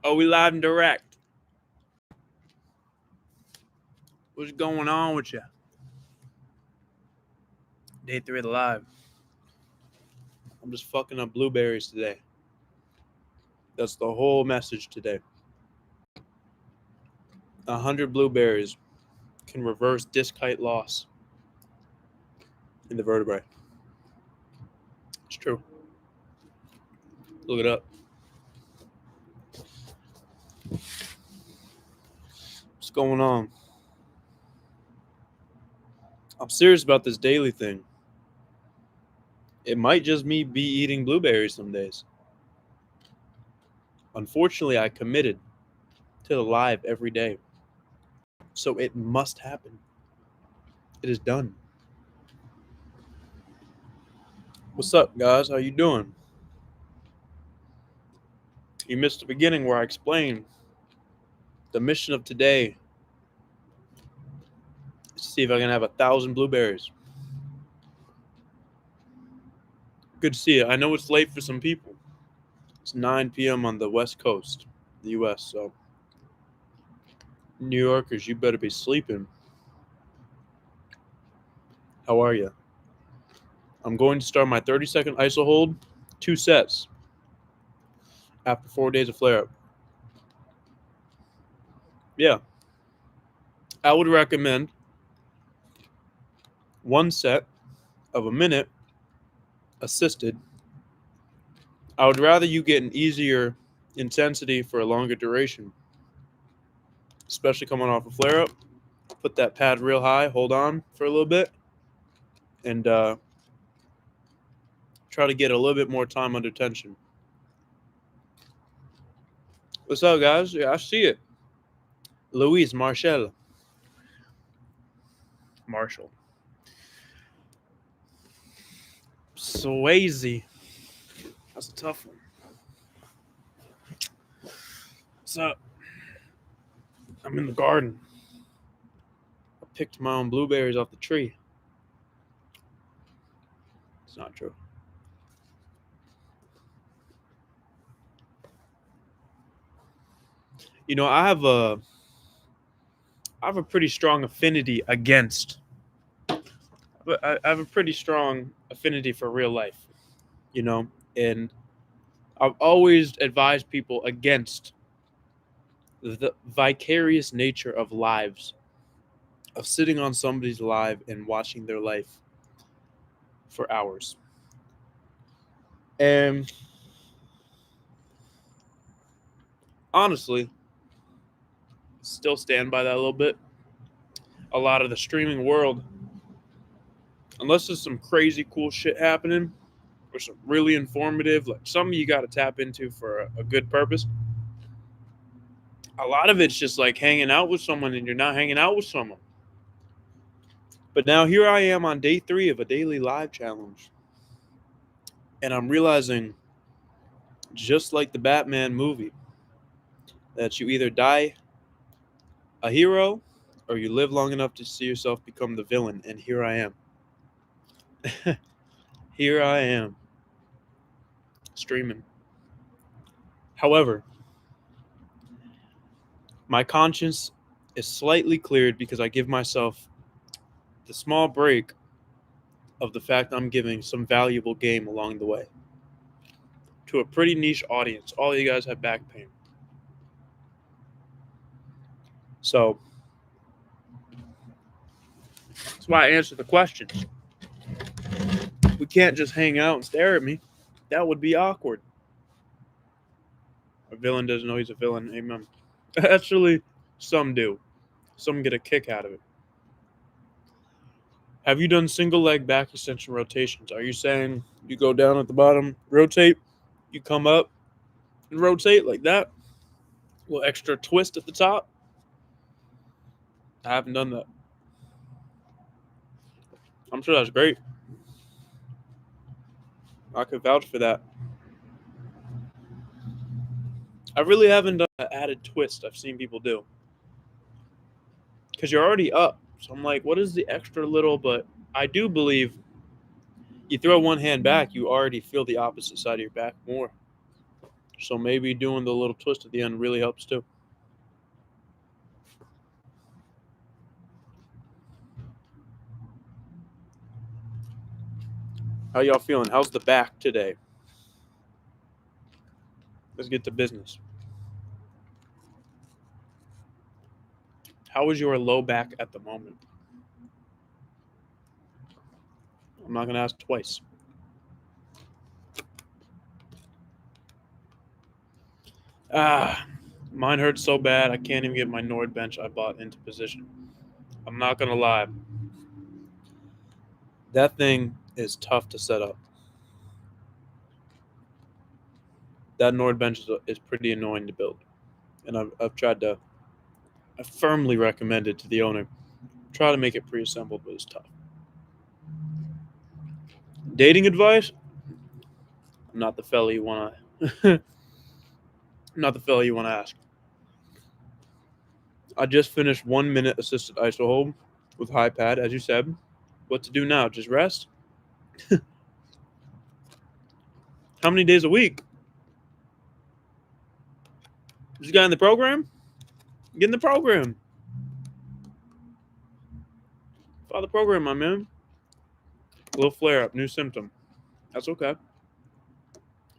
Oh, we live and direct. What's going on with you? Day 3 of the live. I'm just fucking up blueberries today. That's the whole message today. 100 blueberries can reverse disc height loss in the vertebrae. It's true. Look it up. What's going on? I'm serious about this daily thing. It might just me be eating blueberries some days. Unfortunately, I committed to the live every day. So it must happen. It is done. What's up, guys? How you doing? You missed the beginning where I explained the mission of today is to see if I can have 1,000 blueberries. Good to see you. I know it's late for some people. It's 9 p.m. on the West Coast, the U.S., so New Yorkers, you better be sleeping. How are you? I'm going to start my 30-second iso hold, 2 sets, after 4 days of flare-up. Yeah. I would recommend 1 set of a minute assisted. I would rather you get an easier intensity for a longer duration, especially coming off a flare-up. Put that pad real high, hold on for a little bit, and try to get a little bit more time under tension. What's up, guys? Yeah, I see it. Louise Marshall. Marshall. Swayze. That's a tough one. What's up? I'm in the garden. I picked my own blueberries off the tree. It's not true. You know, I have a pretty strong affinity against. But I have a pretty strong affinity for real life, you know, and I've always advised people against the vicarious nature of lives, of sitting on somebody's live and watching their life for hours. And honestly, still stand by that a little bit. A lot of the streaming world, unless there's some crazy cool shit happening or some really informative, like something you got to tap into for a good purpose, a lot of it's just like hanging out with someone and you're not hanging out with someone. But now here I am on day 3 of a daily live challenge. And I'm realizing, just like the Batman movie, that you either die a hero or you live long enough to see yourself become the villain. And here I am. Here I am. Streaming. However, my conscience is slightly cleared because I give myself the small break of the fact I'm giving some valuable game along the way to a pretty niche audience. All you guys have back pain. So that's why I answer the questions. We can't just hang out and stare at me. That would be awkward. A villain doesn't know he's a villain. Amen. Actually, some do. Some get a kick out of it. Have you done single leg back extension rotations? Are you saying you go down at the bottom, rotate, you come up and rotate like that? A little extra twist at the top? I haven't done that. I'm sure that's great. I could vouch for that. I really haven't done an added twist I've seen people do. Because you're already up. So I'm like, what is the extra little? But I do believe you throw one hand back, you already feel the opposite side of your back more. So maybe doing the little twist at the end really helps too. How y'all feeling? How's the back today? Let's get to business. How is your low back at the moment? I'm not going to ask twice. Mine hurts so bad I can't even get my Nord bench I bought into position. I'm not going to lie. That thing is tough to set up. That Nord bench is pretty annoying to build. And I've tried to, I firmly recommend it to the owner. Try to make it pre-assembled, but it's tough. Dating advice? I'm not the fella you want to not the fella you want to ask. I just finished 1 minute assisted iso hold with high pad, as you said. What to do now? Just rest? How many days a week? Is this guy in the program? Get in the program. Follow the program, my man. A little flare up, new symptom. That's okay.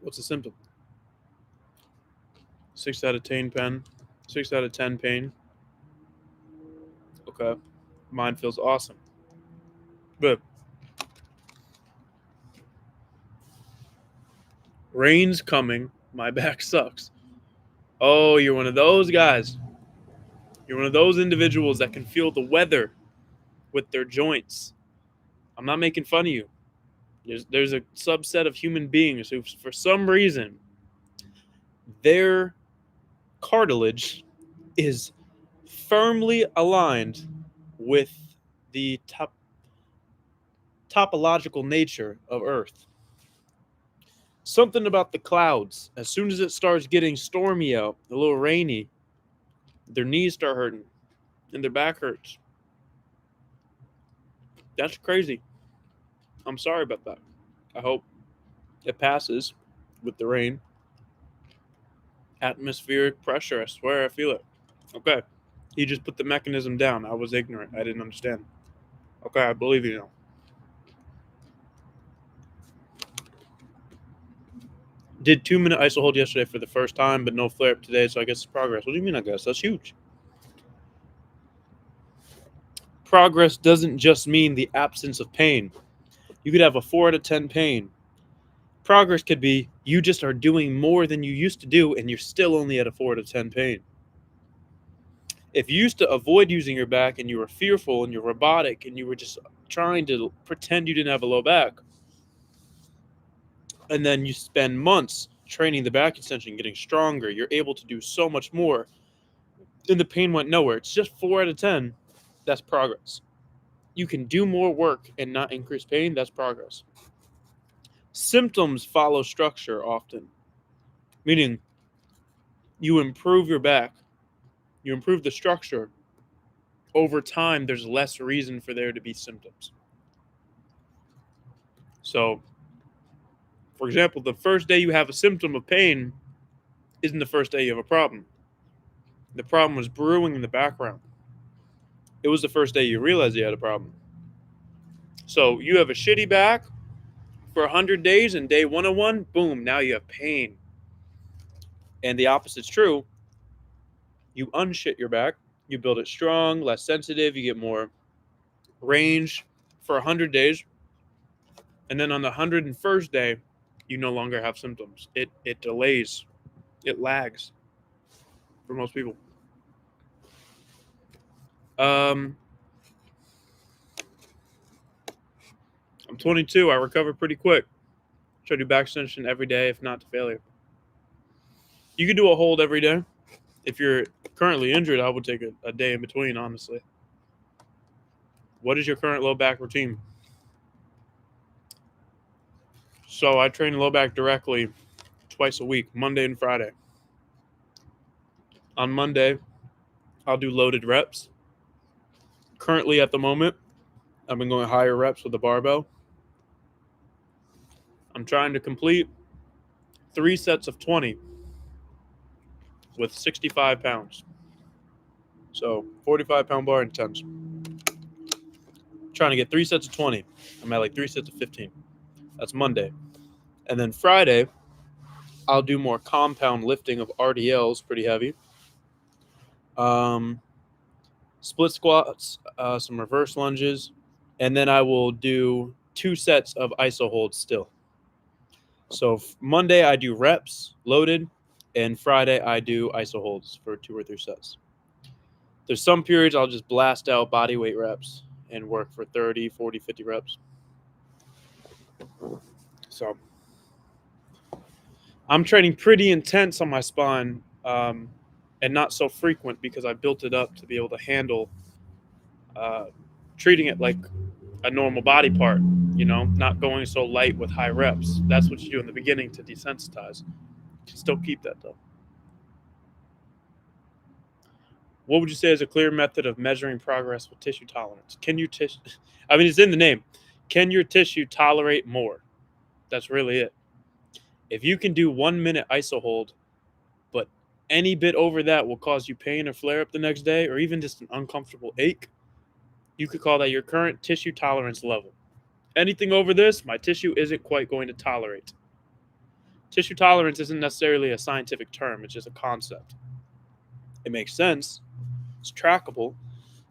What's the symptom? 6 out of 10 pen. 6 out of 10 pain. Okay. Mine feels awesome. Good. Rain's coming. My back sucks. Oh, you're one of those guys. You're one of those individuals that can feel the weather with their joints. I'm not making fun of you. There's a subset of human beings who, for some reason, their cartilage is firmly aligned with the topological nature of Earth. Something about the clouds. As soon as it starts getting stormy out, a little rainy, their knees start hurting and their back hurts. That's crazy. I'm sorry about that. I hope it passes with the rain. Atmospheric pressure, I swear I feel it. Okay. He just put the mechanism down. I was ignorant. I didn't understand. Okay, I believe you now. Did 2 minute iso hold yesterday for the first time, but no flare up today, so I guess it's progress. What do you mean, I guess? That's huge. Progress doesn't just mean the absence of pain. You could have a 4 out of 10 pain. Progress could be you just are doing more than you used to do, and you're still only at a 4 out of 10 pain. If you used to avoid using your back and you were fearful and you're robotic and you were just trying to pretend you didn't have a low back, and then you spend months training the back extension, getting stronger, you're able to do so much more, and the pain went nowhere. It's just 4 out of 10. That's progress. You can do more work and not increase pain. That's progress. Symptoms follow structure often, meaning you improve your back, you improve the structure. Over time, there's less reason for there to be symptoms. So, for example, the first day you have a symptom of pain isn't the first day you have a problem. The problem was brewing in the background. It was the first day you realized you had a problem. So you have a shitty back for 100 days, and day 101, boom, now you have pain. And the opposite's true. You unshit your back, you build it strong, less sensitive, you get more range for 100 days. And then on the 101st day, you no longer have symptoms. It delays, it lags for most people. I'm 22. I recover pretty quick. Try to do back extension every day, if not to failure. You could do a hold every day. If you're currently injured, I would take a day in between, honestly. What is your current low back routine? So I train low back directly twice a week, Monday and Friday. On Monday, I'll do loaded reps. Currently, at the moment, I've been going higher reps with the barbell. I'm trying to complete 3 sets of 20 with 65 pounds. So 45-pound bar and 10s. Trying to get 3 sets of 20. I'm at like 3 sets of 15. That's Monday. And then Friday, I'll do more compound lifting of RDLs, pretty heavy. Split squats, some reverse lunges, and then I will do 2 sets of iso holds still. So Monday I do reps, loaded, and Friday I do iso holds for 2 or 3 sets. There's some periods I'll just blast out body weight reps and work for 30, 40, 50 reps. So I'm training pretty intense on my spine, and not so frequent because I built it up to be able to handle treating it like a normal body part, not going so light with high reps. That's what you do in the beginning to desensitize. You can still keep that though. What would you say is a clear method of measuring progress with tissue tolerance? It's in the name. Can your tissue tolerate more? That's really it. If you can do 1 minute iso hold, but any bit over that will cause you pain or flare up the next day, or even just an uncomfortable ache, you could call that your current tissue tolerance level. Anything over this, my tissue isn't quite going to tolerate. Tissue tolerance isn't necessarily a scientific term. It's just a concept. It makes sense. It's trackable.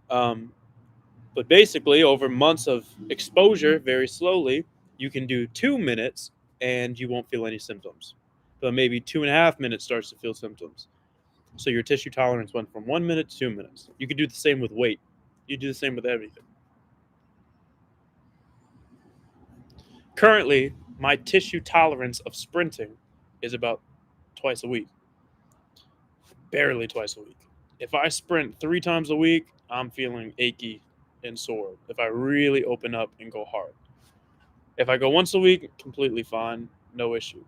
But basically, over months of exposure, very slowly, you can do 2 minutes and you won't feel any symptoms. But maybe 2.5 minutes starts to feel symptoms. So your tissue tolerance went from 1 minute to 2 minutes. You could do the same with weight. You do the same with everything. Currently, my tissue tolerance of sprinting is about twice a week. Barely twice a week. If I sprint 3 times a week, I'm feeling achy and sore if I really open up and go hard. If I go once a week, completely fine, no issue.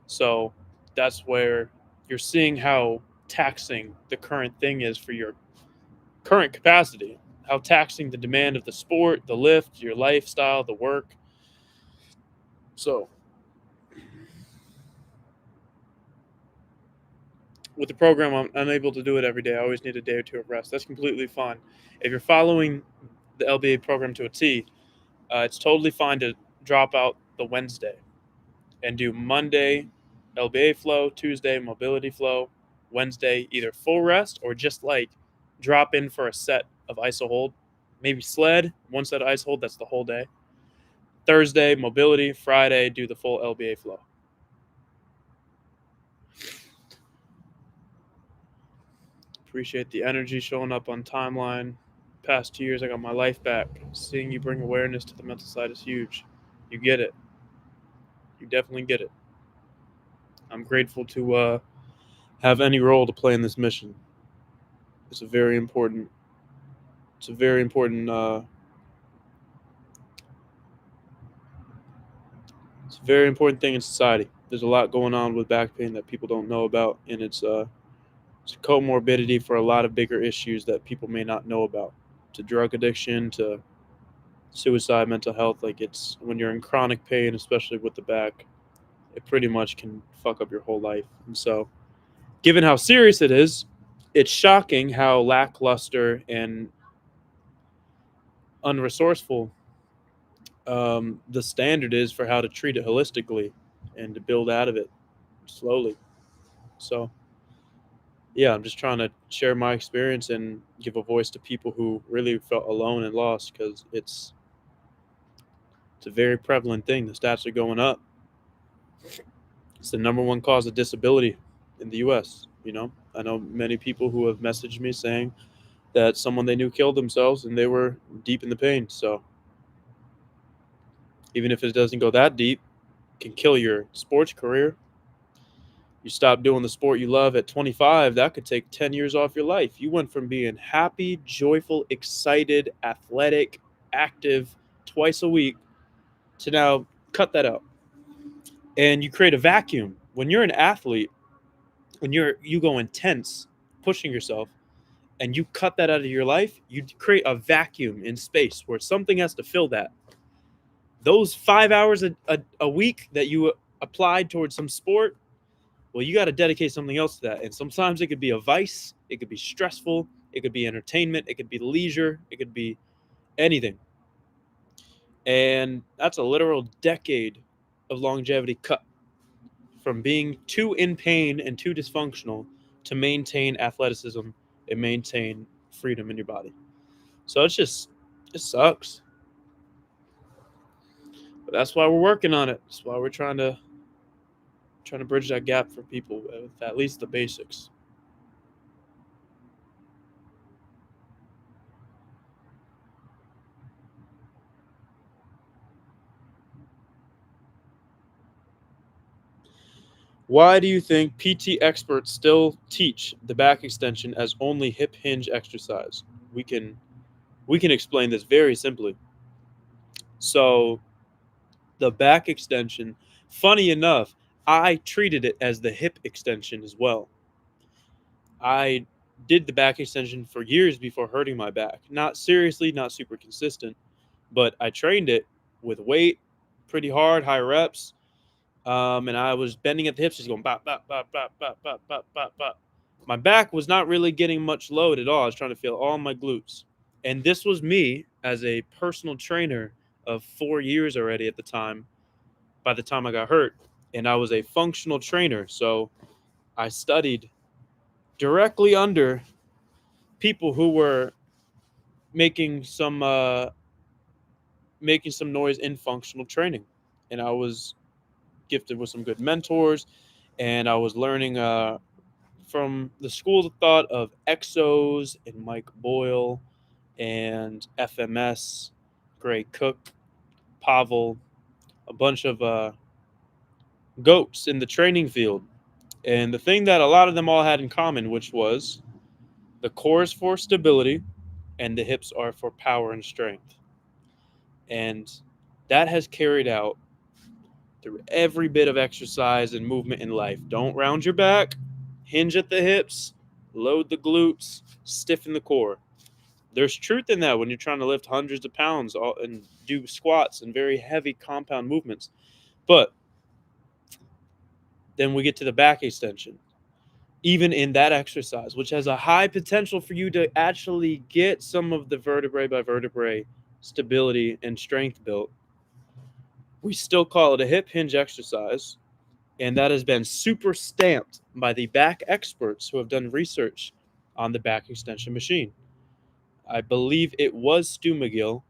So that's where you're seeing how taxing the current thing is for your current capacity, how taxing the demand of the sport, the lift, your lifestyle, the work. So with the program, I'm unable to do it every day. I always need a day or 2 of rest. That's completely fine. If you're following the LBA program to a T, it's totally fine to drop out the Wednesday and do Monday LBA flow, Tuesday mobility flow, Wednesday either full rest or just like drop in for a set of iso hold, maybe sled, 1 set of iso hold, that's the whole day. Thursday mobility, Friday do the full LBA flow. Appreciate the energy showing up on timeline. Past 2 years, I got my life back. Seeing you bring awareness to the mental side is huge. You get it. You definitely get it. I'm grateful to have any role to play in this mission. It's a very important thing in society. There's a lot going on with back pain that people don't know about, and it's a comorbidity for a lot of bigger issues that people may not know about, to drug addiction, to suicide, mental health. Like, it's when you're in chronic pain, especially with the back, it pretty much can fuck up your whole life. And so, given how serious it is, it's shocking how lackluster and unresourceful the standard is for how to treat it holistically and to build out of it slowly. So, yeah, I'm just trying to share my experience and give a voice to people who really felt alone and lost, because it's a very prevalent thing. The stats are going up. It's the number 1 cause of disability in the U.S. I know many people who have messaged me saying that someone they knew killed themselves and they were deep in the pain. So even if it doesn't go that deep, it can kill your sports career. You stop doing the sport you love at 25, that could take 10 years off your life. You went from being happy, joyful, excited, athletic, active twice a week to now cut that out. And you create a vacuum. When you're an athlete, when you go intense, pushing yourself, and you cut that out of your life, you create a vacuum in space where something has to fill that. Those 5 hours a week that you applied towards some sport, Well, you got to dedicate something else to that. And sometimes it could be a vice, it could be stressful, it could be entertainment, it could be leisure, it could be anything. And that's a literal decade of longevity cut from being too in pain and too dysfunctional to maintain athleticism and maintain freedom in your body. So it sucks. But that's why we're working on it. That's why we're trying to bridge that gap for people with at least the basics. Why do you think PT experts still teach the back extension as only hip hinge exercise? We can we can explain this very simply. So, the back extension, funny enough, I treated it as the hip extension as well. I did the back extension for years before hurting my back. Not seriously, not super consistent, but I trained it with weight pretty hard, high reps. And I was bending at the hips, just going bop, bop, bop, bop, bop, bop, bop, bop, bop. My back was not really getting much load at all. I was trying to feel all my glutes. And this was me as a personal trainer of 4 years already at the time, by the time I got hurt. And I was a functional trainer. So I studied directly under people who were making some uh, making some noise in functional training. And I was gifted with some good mentors, and I was learning from the schools of thought of Exos and Mike Boyle and FMS, Gray Cook, Pavel, a bunch of goats in the training field. And the thing that a lot of them all had in common, which was the core is for stability and the hips are for power and strength. And that has carried out through every bit of exercise and movement in life. Don't round your back, hinge at the hips, load the glutes, stiffen the core. There's truth in that when you're trying to lift hundreds of pounds and do squats and very heavy compound movements. But then we get to the back extension. Even in that exercise, which has a high potential for you to actually get some of the vertebrae by vertebrae stability and strength built, we still call it a hip hinge exercise. And that has been super stamped by the back experts who have done research on the back extension machine. I believe it was Stu McGill.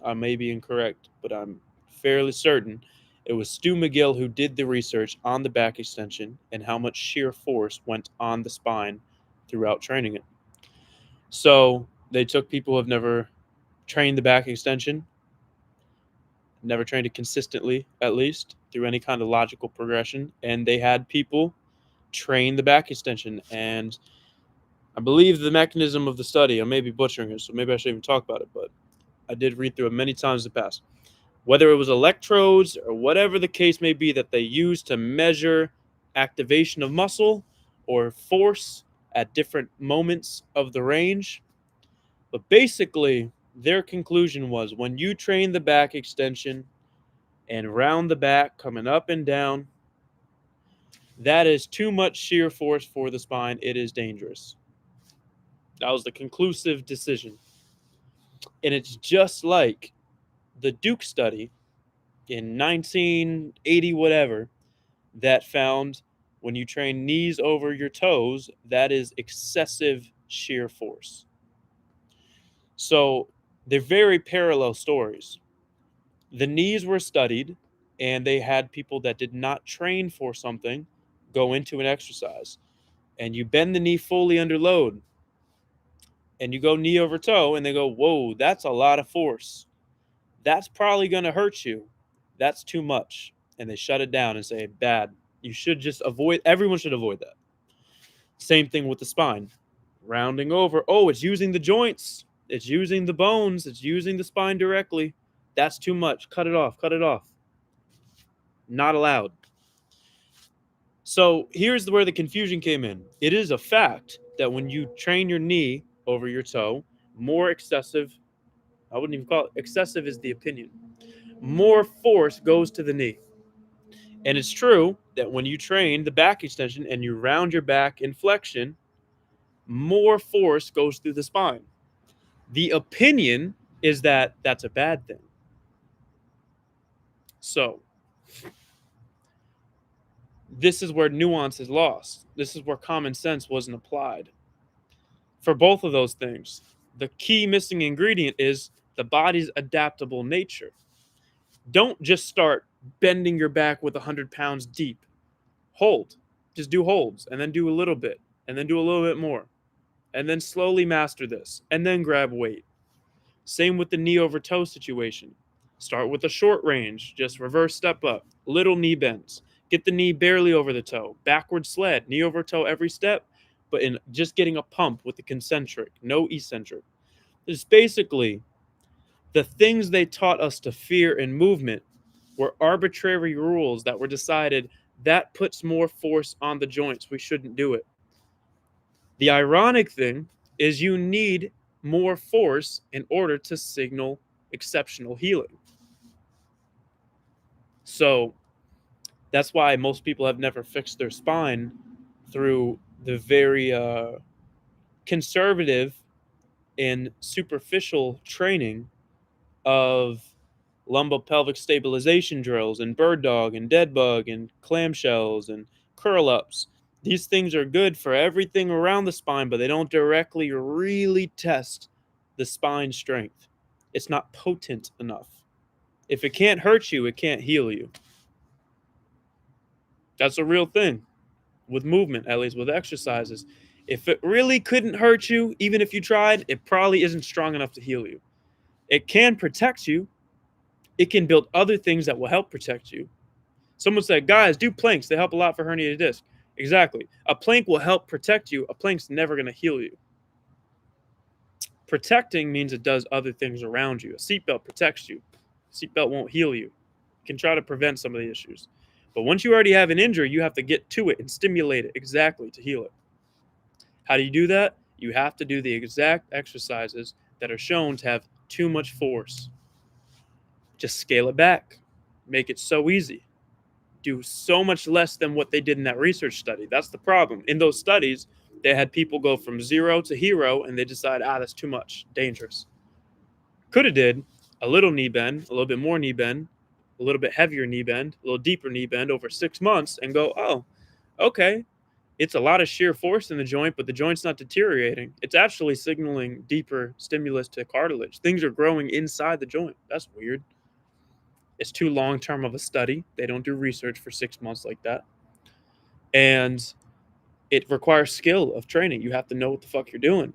I may be incorrect, but I'm fairly certain it was Stu McGill who did the research on the back extension and how much shear force went on the spine throughout training it. So they took people who have never trained the back extension, never trained it consistently, at least through any kind of logical progression, and they had people train the back extension. And I believe the mechanism of the study, I may be butchering it, so maybe I should even talk about it, but I did read through it many times in the past. Whether it was electrodes or whatever the case may be that they used to measure activation of muscle or force at different moments of the range. But basically, their conclusion was when you train the back extension and round the back coming up and down, that is too much shear force for the spine. It is dangerous. That was the conclusive decision. And it's just like the Duke study in 1980, whatever, that found when you train knees over your toes, that is excessive shear force. So they're very parallel stories. The knees were studied, and they had people that did not train for something go into an exercise. And you bend the knee fully under load, and you go knee over toe, and they go, whoa, that's a lot of force. That's probably going to hurt you. That's too much. And they shut it down and say, bad. You should just avoid, everyone should avoid that. Same thing with the spine. Rounding over. Oh, it's using the joints. It's using the bones. It's using the spine directly. That's too much. Cut it off. Cut it off. Not allowed. So here's where the confusion came in. It is a fact that when you train your knee over your toe, more excessive, I wouldn't even call it excessive, is the opinion. More force goes to the knee. And it's true that when you train the back extension and you round your back in flexion, more force goes through the spine. The opinion is that that's a bad thing. So, this is where nuance is lost. This is where common sense wasn't applied. For both of those things, the key missing ingredient is the body's adaptable nature. Don't just start bending your back with 100 pounds deep. Hold. Just do holds and then do a little bit and then do a little bit more and then slowly master this and then grab weight. Same with the knee over toe situation. Start with a short range, just reverse step up, little knee bends. Get the knee barely over the toe, backward sled, knee over toe every step, but in just getting a pump with the concentric, no eccentric. It's basically the things they taught us to fear in movement were arbitrary rules that were decided that puts more force on the joints. We shouldn't do it. The ironic thing is you need more force in order to signal exceptional healing. So that's why most people have never fixed their spine through the very conservative and superficial training of lumbopelvic stabilization drills and bird dog and dead bug and clamshells and curl ups. These things are good for everything around the spine, but they don't directly really test the spine strength. It's not potent enough. If it can't hurt you, it can't heal you. That's a real thing with movement, at least with exercises. If it really couldn't hurt you, even if you tried, it probably isn't strong enough to heal you. It can protect you. It can build other things that will help protect you. Someone said, guys, do planks. They help a lot for herniated disc. Exactly. A plank will help protect you. A plank's never going to heal you. Protecting means it does other things around you. A seatbelt protects you. A seatbelt won't heal you. It can try to prevent some of the issues. But once you already have an injury, you have to get to it and stimulate it exactly to heal it. How do you do that? You have to do the exact exercises that are shown to have too much force. Just scale it back. Make it so easy. Do so much less than what they did in that research study. That's the problem. In those studies, they had people go from 0 to hero and they decide, that's too much, dangerous. Could have did a little knee bend, a little bit more knee bend, a little bit heavier knee bend, a little deeper knee bend over 6 months and go, oh, okay. It's a lot of shear force in the joint, but the joint's not deteriorating. It's actually signaling deeper stimulus to cartilage. Things are growing inside the joint. That's weird. It's too long-term of a study. They don't do research for 6 months like that. And it requires skill of training. You have to know what the fuck you're doing.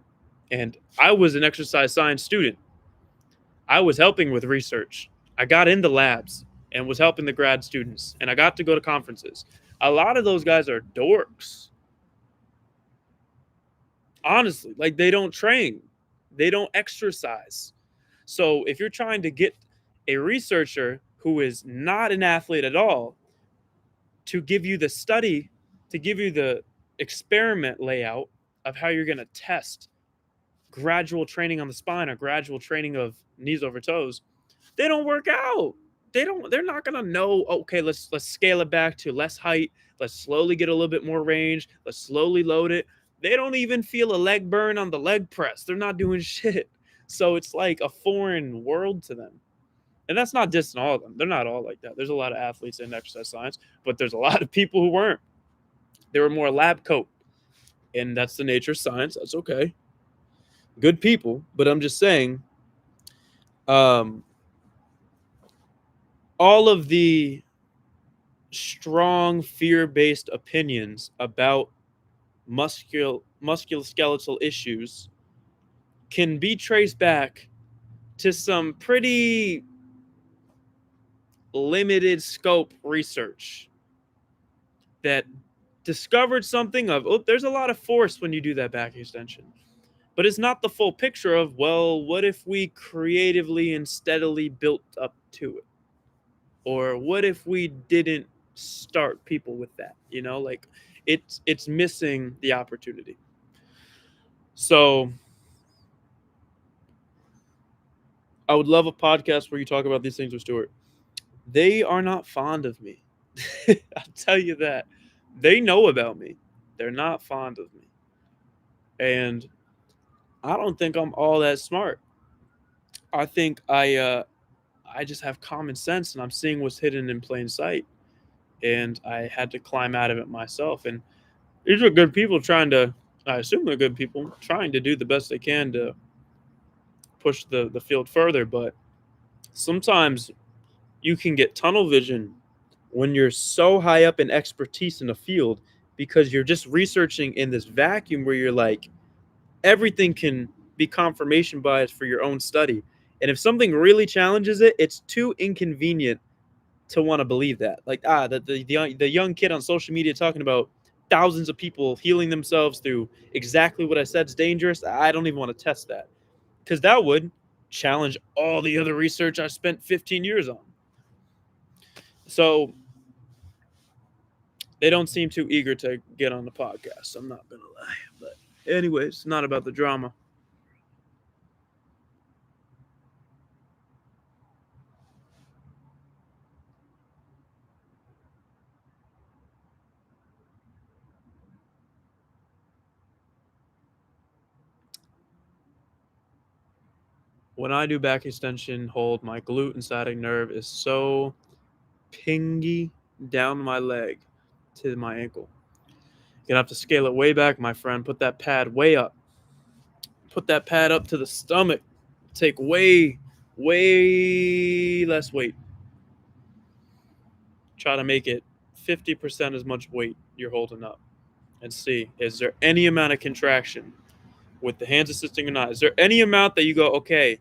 And I was an exercise science student. I was helping with research. I got into labs and was helping the grad students. And I got to go to conferences. A lot of those guys are dorks. Honestly, like they don't train. They don't exercise. So if you're trying to get a researcher who is not an athlete at all to give you the study, to give you the experiment layout of how you're going to test gradual training on the spine or gradual training of knees over toes, they don't work out. They're not going to know, okay, let's scale it back to less height. Let's slowly get a little bit more range. Let's slowly load it. They don't even feel a leg burn on the leg press. They're not doing shit. So it's like a foreign world to them. And that's not dissing all of them. They're not all like that. There's a lot of athletes in exercise science, but there's a lot of people who weren't. They were more lab coat. And that's the nature of science. That's okay. Good people. But I'm just saying, all of the strong fear-based opinions about musculoskeletal issues can be traced back to some pretty limited scope research that discovered something of, there's a lot of force when you do that back extension. But it's not the full picture of, well, what if we creatively and steadily built up to it? Or what if we didn't start people with that? Like it's missing the opportunity. So I would love a podcast where you talk about these things with Stuart. They are not fond of me. I'll tell you that. They know about me. They're not fond of me. And I don't think I'm all that smart. I think I just have common sense and I'm seeing what's hidden in plain sight. And I had to climb out of it myself. And these are good people trying to, I assume they're good people trying to do the best they can to push the field further. But sometimes you can get tunnel vision when you're so high up in expertise in a field because you're just researching in this vacuum where you're like, everything can be confirmation bias for your own study. And if something really challenges it, it's too inconvenient to want to believe that. Like, the young kid on social media talking about thousands of people healing themselves through exactly what I said is dangerous. I don't even want to test that because that would challenge all the other research I spent 15 years on. So they don't seem too eager to get on the podcast. I'm not going to lie. But, anyways, it's not about the drama. When I do back extension hold, my glute and sciatic nerve is so pingy down my leg to my ankle. You're gonna have to scale it way back, my friend. Put that pad way up. Put that pad up to the stomach. Take way less weight. Try to make it 50% as much weight you're holding up. And see, is there any amount of contraction with the hands assisting or not? Is there any amount that you go, okay,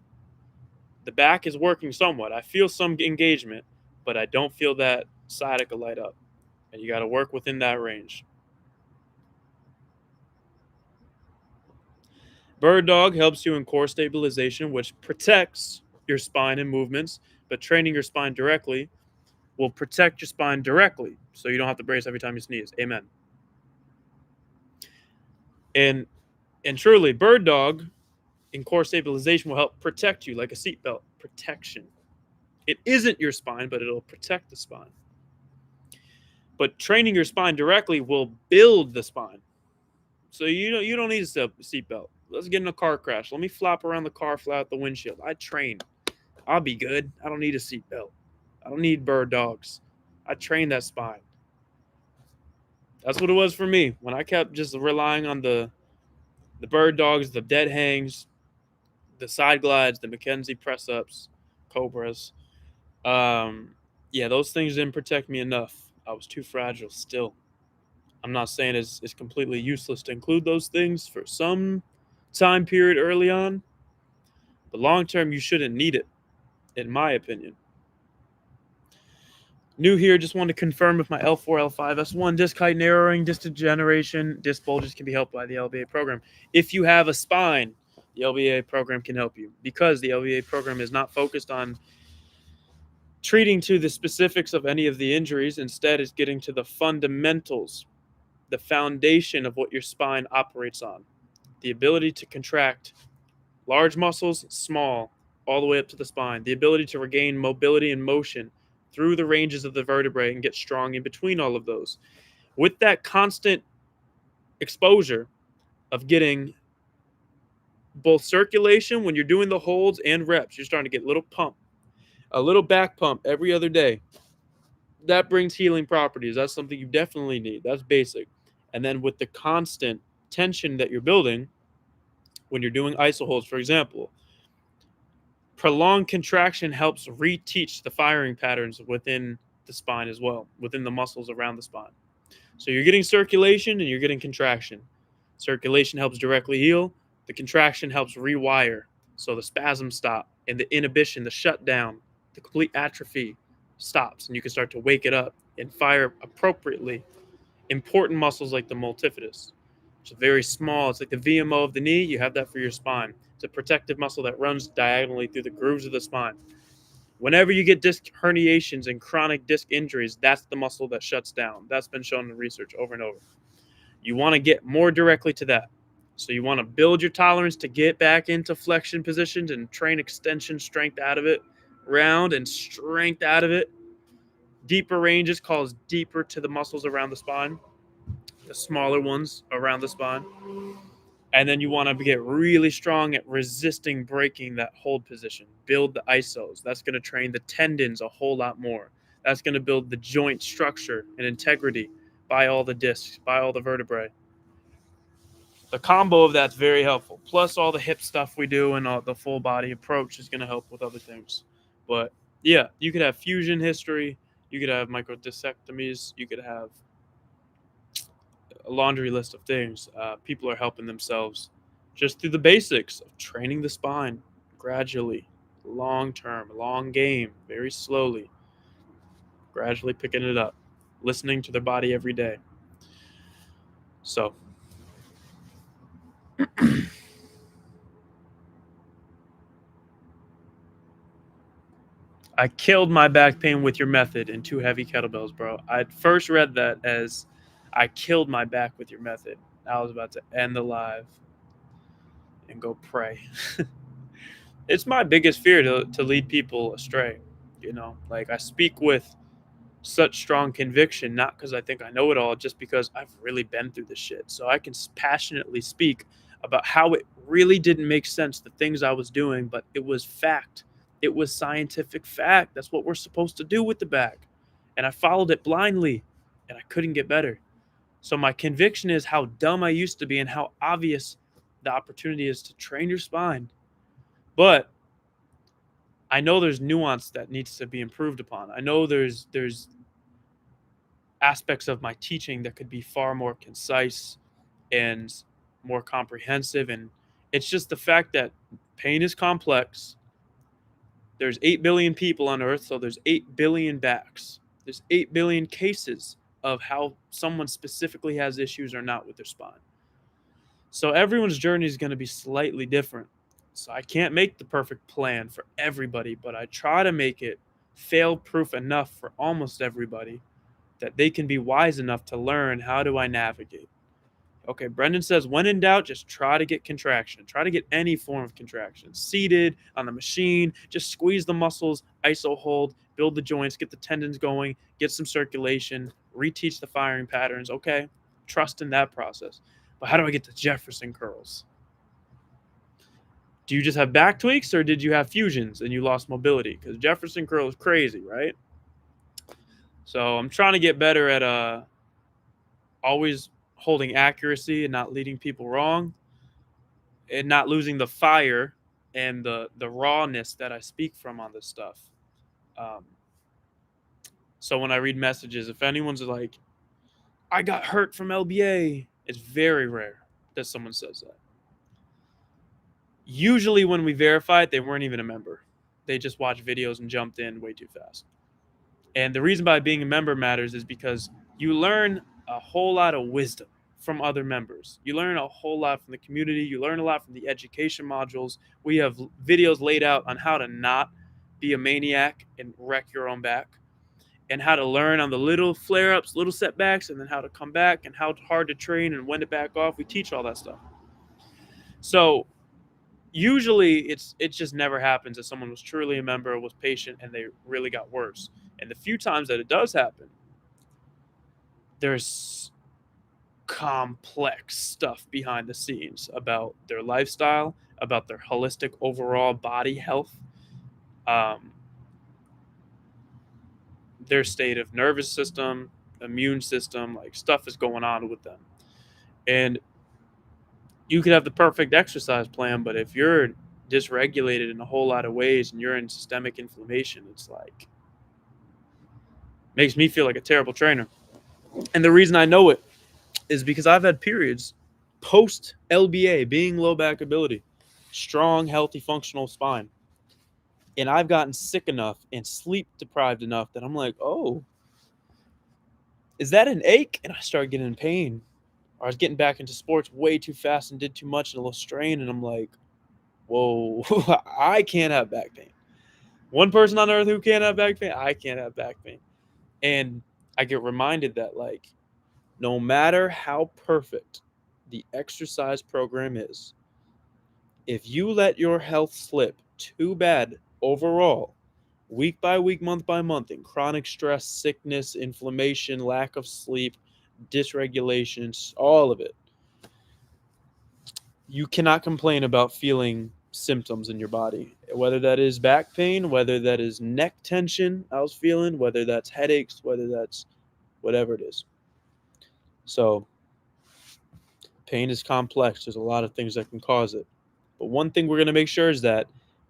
the back is working somewhat. I feel some engagement, but I don't feel that sciatica light up. And you got to work within that range. Bird dog helps you in core stabilization, which protects your spine and movements, but training your spine directly will protect your spine directly so you don't have to brace every time you sneeze. Amen. And and truly, bird dog in core stabilization will help protect you like a seatbelt protection. It isn't your spine, but it'll protect the spine. But training your spine directly will build the spine. So you don't need a seatbelt. Let's get in a car crash. Let me flop around the car, fly out the windshield. I train. I'll be good. I don't need a seatbelt. I don't need bird dogs. I train that spine. That's what it was for me when I kept just relying on the bird dogs, the dead hangs, the side glides, the McKenzie press ups, cobras. Yeah, those things didn't protect me enough. I was too fragile still. I'm not saying it's completely useless to include those things for some time period early on, but long term, you shouldn't need it, in my opinion. New here, just wanted to confirm if my L4, L5, S1 disc height narrowing, disc degeneration, disc bulges can be helped by the LBA program. If you have a spine, the LBA program can help you because the LBA program is not focused on treating to the specifics of any of the injuries. Instead, it's getting to the fundamentals, the foundation of what your spine operates on. The ability to contract large muscles, small, all the way up to the spine. The ability to regain mobility and motion through the ranges of the vertebrae and get strong in between all of those. With that constant exposure of getting both circulation when you're doing the holds and reps, you're starting to get a little back pump every other day. That brings healing properties. That's something you definitely need. That's basic. And then with the constant tension that you're building when you're doing iso holds, for example, prolonged contraction helps reteach the firing patterns within the spine as well, within the muscles around the spine. So you're getting circulation and you're getting contraction. Circulation helps directly heal. The contraction helps rewire. So the spasms stop and the inhibition, the shutdown, the complete atrophy stops and you can start to wake it up and fire appropriately important muscles like the multifidus. It's very small. It's like the VMO of the knee. You have that for your spine. It's a protective muscle that runs diagonally through the grooves of the spine. Whenever you get disc herniations and chronic disc injuries, that's the muscle that shuts down. That's been shown in research over and over. You want to get more directly to that. So you want to build your tolerance to get back into flexion positions and train extension strength out of it, round and strength out of it. Deeper ranges calls deeper to the muscles around the spine, the smaller ones around the spine. And then you want to get really strong at resisting breaking that hold position. Build the isos. That's going to train the tendons a whole lot more. That's going to build the joint structure and integrity by all the discs, by all the vertebrae. The combo of that's very helpful. Plus, all the hip stuff we do and all the full body approach is going to help with other things. But yeah, you could have fusion history. You could have microdiscectomies. You could have a laundry list of things. People are helping themselves just through the basics of training the spine gradually, long term, long game, very slowly, gradually picking it up, listening to their body every day. So, I killed my back pain with your method and 2 heavy kettlebells, bro. I first read that as I killed my back with your method. I was about to end the live and go pray. It's my biggest fear to lead people astray. Like I speak with such strong conviction, not because I think I know it all, just because I've really been through this shit. So I can passionately speak about how it really didn't make sense, the things I was doing, but it was fact. It was scientific fact. That's what we're supposed to do with the back. And I followed it blindly and I couldn't get better. So my conviction is how dumb I used to be and how obvious the opportunity is to train your spine. But I know there's nuance that needs to be improved upon. I know there's aspects of my teaching that could be far more concise and more comprehensive. And it's just the fact that pain is complex. There's 8 billion people on earth, so there's 8 billion backs. There's 8 billion cases of how someone specifically has issues or not with their spine. So everyone's journey is going to be slightly different. So I can't make the perfect plan for everybody, but I try to make it fail proof enough for almost everybody that they can be wise enough to learn, how do I navigate. Okay, Brendan says, when in doubt, just try to get contraction. Try to get any form of contraction. Seated on the machine, just squeeze the muscles, iso hold, build the joints, get the tendons going, get some circulation, reteach the firing patterns. Okay, trust in that process. But how do I get to Jefferson curls? Do you just have back tweaks or did you have fusions and you lost mobility? Because Jefferson curl is crazy, right? So I'm trying to get better at always holding accuracy and not leading people wrong and not losing the fire and the rawness that I speak from on this stuff. Um, so when I read messages, if anyone's like, I got hurt from LBA, it's very rare that someone says that. Usually when we verify it, they weren't even a member. They just watched videos and jumped in way too fast. And the reason by being a member matters is because you learn a whole lot of wisdom from other members. You learn a whole lot from the community. You learn a lot from the education modules. We have videos laid out on how to not be a maniac and wreck your own back, and how to learn on the little flare-ups, little setbacks, and then how to come back and how hard to train and when to back off. We teach all that stuff. So usually it just never happens that someone was truly a member, was patient, and they really got worse. And the few times that it does happen, there's complex stuff behind the scenes about their lifestyle, about their holistic overall body health, um, their state of nervous system, immune system, like stuff is going on with them. And you could have the perfect exercise plan, but if you're dysregulated in a whole lot of ways and you're in systemic inflammation, it's like makes me feel like a terrible trainer. And the reason I know it is because I've had periods post LBA, being low back ability, strong, healthy, functional spine. And I've gotten sick enough and sleep deprived enough that I'm like, oh, is that an ache? And I started getting in pain. Or I was getting back into sports way too fast and did too much and a little strain. And I'm like, whoa, I can't have back pain. One person on earth who can't have back pain, I can't have back pain. And I get reminded that, like, no matter how perfect the exercise program is, if you let your health slip too bad overall, week by week, month by month, in chronic stress, sickness, inflammation, lack of sleep, dysregulations, all of it, you cannot complain about feeling symptoms in your body, whether that is back pain, whether that is neck tension I was feeling, whether that's headaches, whether that's whatever it is. So pain is complex. There's a lot of things that can cause it. But one thing we're going to make sure is that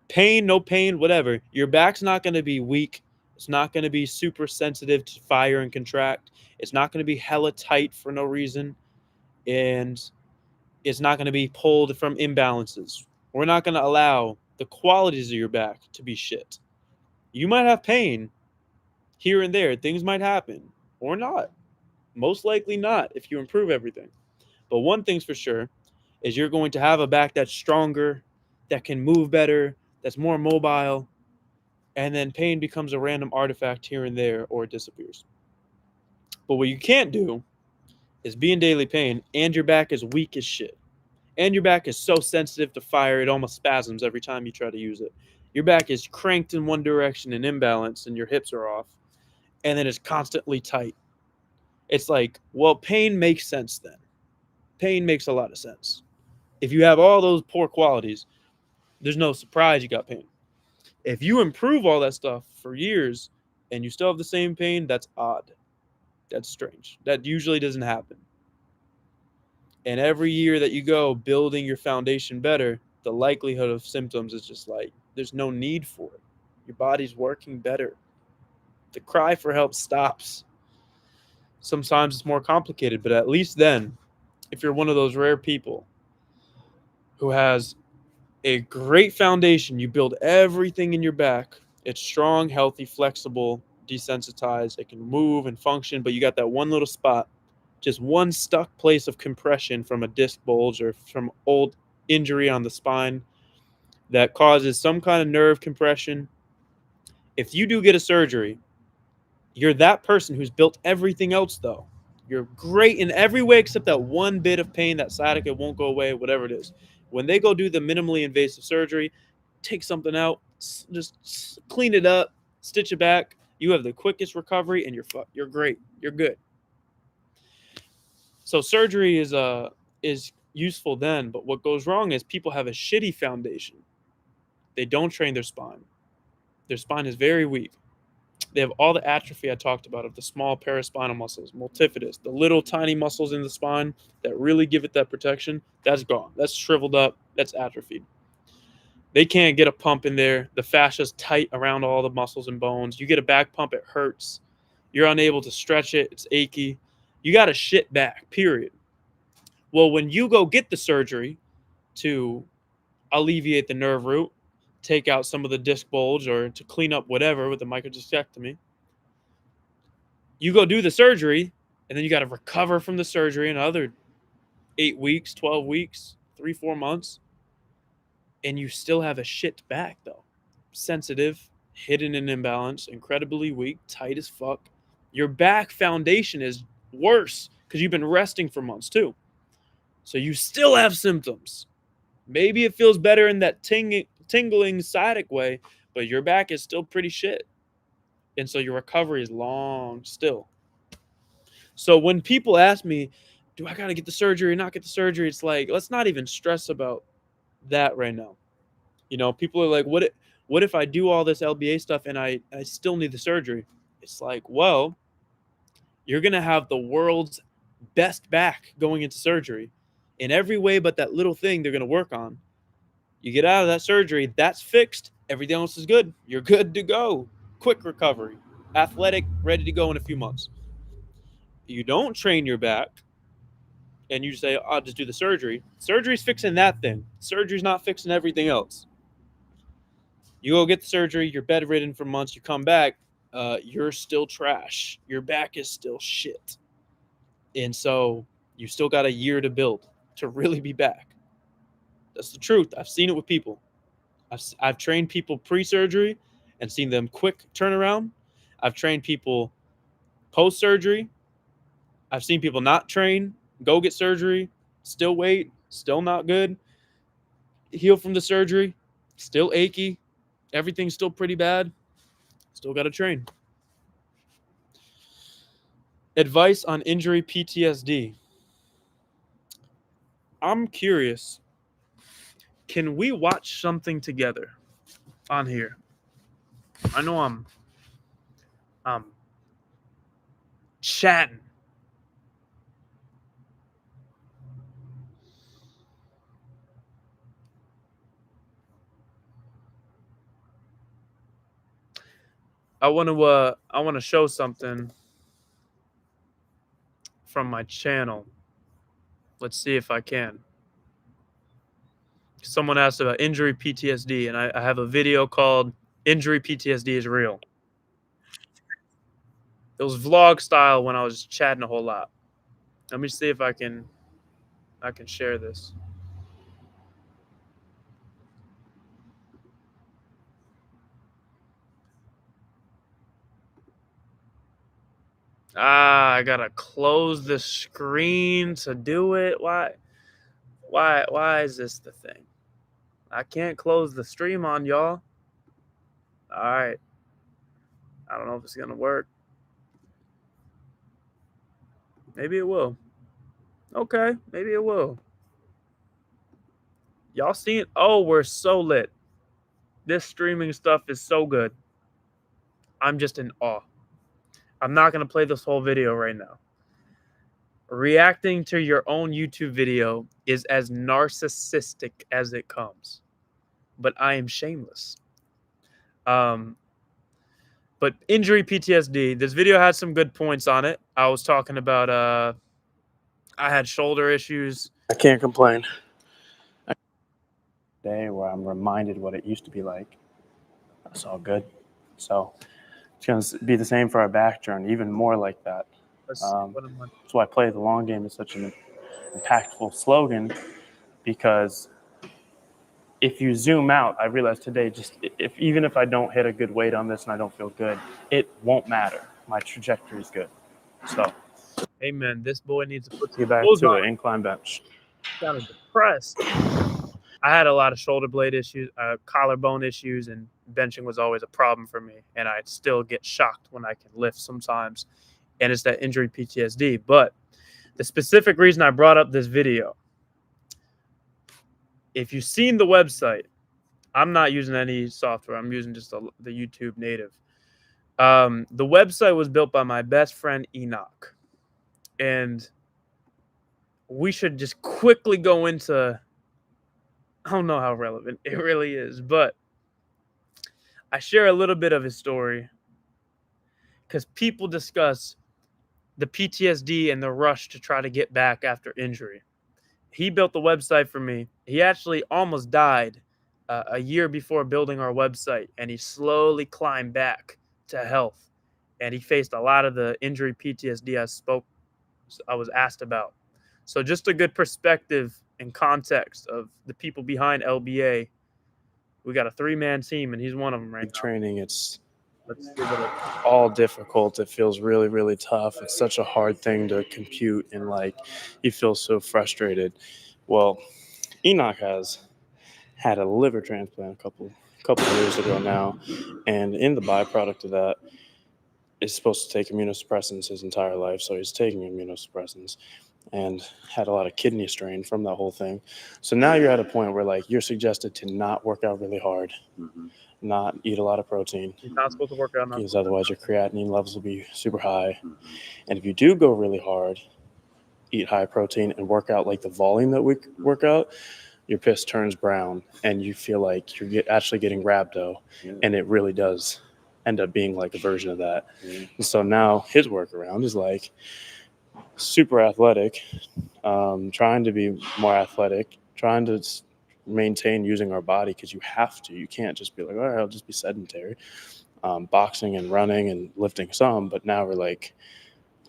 pain, no pain, whatever, your back's not going to be weak. It's not going to be super sensitive to fire and contract. It's not going to be hella tight for no reason. And it's not going to be pulled from imbalances. We're not going to allow the qualities of your back to be shit. You might have pain here and there. Things might happen or not. Most likely not if you improve everything. But one thing's for sure is you're going to have a back that's stronger, that can move better, that's more mobile, and then pain becomes a random artifact here and there or it disappears. But what you can't do is be in daily pain and your back is weak as shit. And your back is so sensitive to fire, it almost spasms every time you try to use it. Your back is cranked in one direction and imbalanced, and your hips are off, and then it's constantly tight. It's like, well, pain makes sense then. Pain makes a lot of sense. If you have all those poor qualities, there's no surprise you got pain. If you improve all that stuff for years and you still have the same pain, that's odd. That's strange. That usually doesn't happen. And every year that you go building your foundation better, the likelihood of symptoms is just like, there's no need for it. Your body's working better. The cry for help stops. Sometimes it's more complicated, but at least then, if you're one of those rare people who has a great foundation, you build everything in your back, it's strong, healthy, flexible, desensitized, it can move and function, but you got that one little spot, just one stuck place of compression from a disc bulge or from old injury on the spine that causes some kind of nerve compression. If you do get a surgery, you're that person who's built everything else, though. You're great in every way except that one bit of pain, that sciatica won't go away, whatever it is. When they go do the minimally invasive surgery, take something out, just clean it up, stitch it back. You have the quickest recovery, and you're great. You're good. So surgery is useful then, but what goes wrong is people have a shitty foundation. They don't train their spine. Their spine is very weak. They have all the atrophy I talked about of the small paraspinal muscles, multifidus, the little tiny muscles in the spine that really give it that protection. That's gone. That's shriveled up. That's atrophied. They can't get a pump in there. The fascia's tight around all the muscles and bones. You get a back pump, it hurts. You're unable to stretch it. It's achy. You got a shit back, period. Well, when you go get the surgery to alleviate the nerve root, take out some of the disc bulge or to clean up whatever with the microdiscectomy, you go do the surgery, and then you got to recover from the surgery another 8 weeks, 12 weeks, 3-4 months, and you still have a shit back, though. Sensitive, hidden in imbalance, incredibly weak, tight as fuck. Your back foundation is worse because you've been resting for months too. So you still have symptoms. Maybe it feels better in that tingling sciatic way, but your back is still pretty shit. And so your recovery is long still. So when people ask me, do I got to get the surgery or not get the surgery? It's like, let's not even stress about that right now. You know, people are like, what if I do all this LBA stuff and I still need the surgery? It's like, well, you're going to have the world's best back going into surgery in every way but that little thing they're going to work on. You get out of that surgery, that's fixed. Everything else is good. You're good to go. Quick recovery. Athletic, ready to go in a few months. You don't train your back and you say, I'll just do the surgery. Surgery's fixing that thing. Surgery's not fixing everything else. You go get the surgery, you're bedridden for months, you come back, you're still trash. Your back is still shit. And so you still got a year to build to really be back. That's the truth. I've seen it with people. I've trained people pre-surgery and seen them quick turnaround. I've trained people post-surgery. I've seen people not train, go get surgery, still wait, still not good. Heal from the surgery, still achy. Everything's still pretty bad. Still got to train. Advice on injury PTSD. I'm curious. Can we watch something together on here? I know I'm chatting. I want to show something from my channel. Let's see if I can. Someone asked about injury PTSD, and I have a video called "Injury PTSD is Real." It was vlog style when I was chatting a whole lot. Let me see if I can share this. I gotta close the screen to do it. Why is this the thing? I can't close the stream on y'all. All right. I don't know if it's gonna work. Maybe it will. Okay, maybe it will. Y'all seen? Oh, we're so lit. This streaming stuff is so good. I'm just in awe. I'm not gonna play this whole video right now. Reacting to your own YouTube video is as narcissistic as it comes, but I am shameless. But injury PTSD. This video had some good points on it. I was talking about I had shoulder issues. I can't complain. Day where I'm reminded what it used to be like. That's all good. So it's going to be the same for our back journey, even more like that. That's why play the long game is such an impactful slogan, because if you zoom out, I realized today, even if I don't hit a good weight on this and I don't feel good, it won't matter. My trajectory is good. So, amen. This boy needs to put get back to an incline bench. Sounded depressed. I had a lot of shoulder blade issues, collarbone issues, and benching was always a problem for me. And I still get shocked when I can lift sometimes. And it's that injury PTSD. But the specific reason I brought up this video, if you've seen the website, I'm not using any software. I'm using just the YouTube native. The website was built by my best friend, Enoch. And we should just quickly go into, I don't know how relevant it really is, but I share a little bit of his story because people discuss the PTSD and the rush to try to get back after injury. He built the website for me. He actually almost died a year before building our website, and he slowly climbed back to health. And he faced a lot of the injury PTSD I was asked about. So just a good perspective and context of the people behind LBA. We got a 3-man team, and he's one of them right now. Training, it's all difficult. It feels really, really tough. It's such a hard thing to compute, and like you feel so frustrated. Well, Enoch has had a liver transplant a couple of years ago now, and in the byproduct of that is supposed to take immunosuppressants his entire life. So he's taking immunosuppressants and had a lot of kidney strain from that whole thing. So now you're at a point where like you're suggested to not work out really hard, not eat a lot of protein. You're not supposed to work out, because otherwise your creatinine levels will be super high. And if you do go really hard, eat high protein and work out like the volume that we work out, your piss turns brown and you feel like you're actually getting rhabdo, and it really does end up being like a version of that. And so now his workaround is like super athletic, trying to be more athletic, trying to maintain using our body, because you have to. You can't just be like, all right, I'll just be sedentary. Boxing and running and lifting some, but now we're like,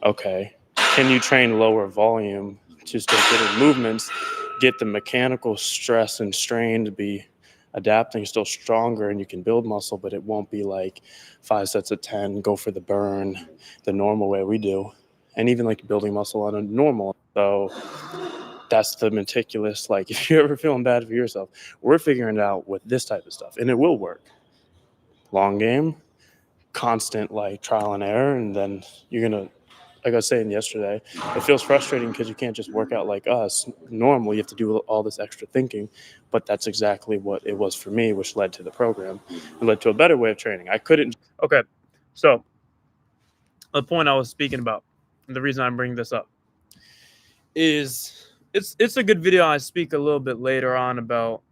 okay, can you train lower volume to still get in movements, get the mechanical stress and strain to be adapting still stronger, and you can build muscle, but it won't be like 5 sets of 10, go for the burn the normal way we do, and even like building muscle on a normal. So that's the meticulous, like if you're ever feeling bad for yourself, we're figuring it out with this type of stuff, and it will work. Long game, constant like trial and error, and then you're gonna, like I was saying yesterday, it feels frustrating because you can't just work out like us normal. You have to do all this extra thinking, but that's exactly what it was for me, which led to the program and led to a better way of training. I couldn't. Okay, so the point I was speaking about, and the reason I'm bringing this up, is it's a good video. I speak a little bit later on about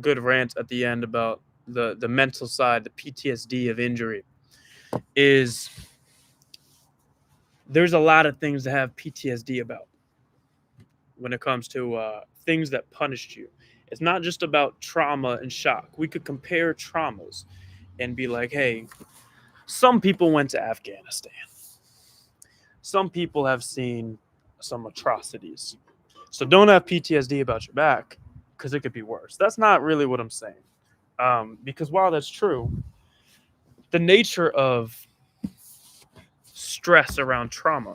good rant at the end about the mental side, the PTSD of injury. Is there's a lot of things to have PTSD about when it comes to things that punished you. It's not just about trauma and shock. We could compare traumas and be like, hey, some people went to Afghanistan. Some people have seen some atrocities. So don't have PTSD about your back because it could be worse. That's not really what I'm saying. Because while that's true, the nature of stress around trauma,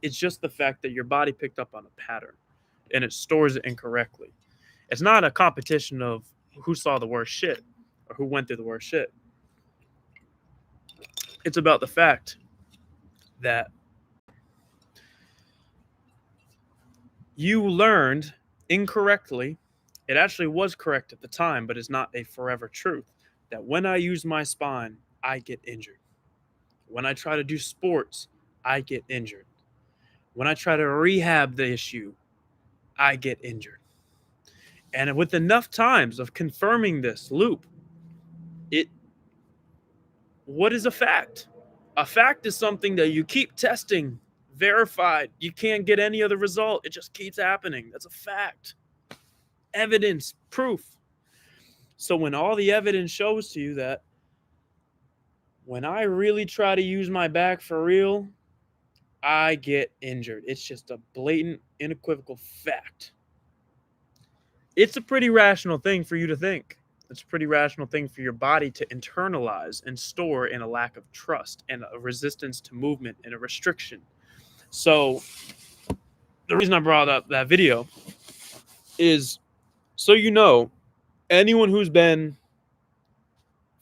it's just the fact that your body picked up on a pattern and it stores it incorrectly. It's not a competition of who saw the worst shit or who went through the worst shit. It's about the fact that you learned incorrectly. It actually was correct at the time, but it's not a forever truth. That when I use my spine, I get injured. When I try to do sports, I get injured. When I try to rehab the issue, I get injured. And with enough times of confirming this loop, what is a fact? A fact is something that you keep testing, verified. You can't get any other result. It just keeps happening. That's a fact. Evidence, proof. So when all the evidence shows to you that when I really try to use my back for real, I get injured. It's just a blatant, unequivocal fact. It's a pretty rational thing for you to think. It's a pretty rational thing for your body to internalize and store in a lack of trust and a resistance to movement and a restriction. So the reason I brought up that video is so you know, anyone who's been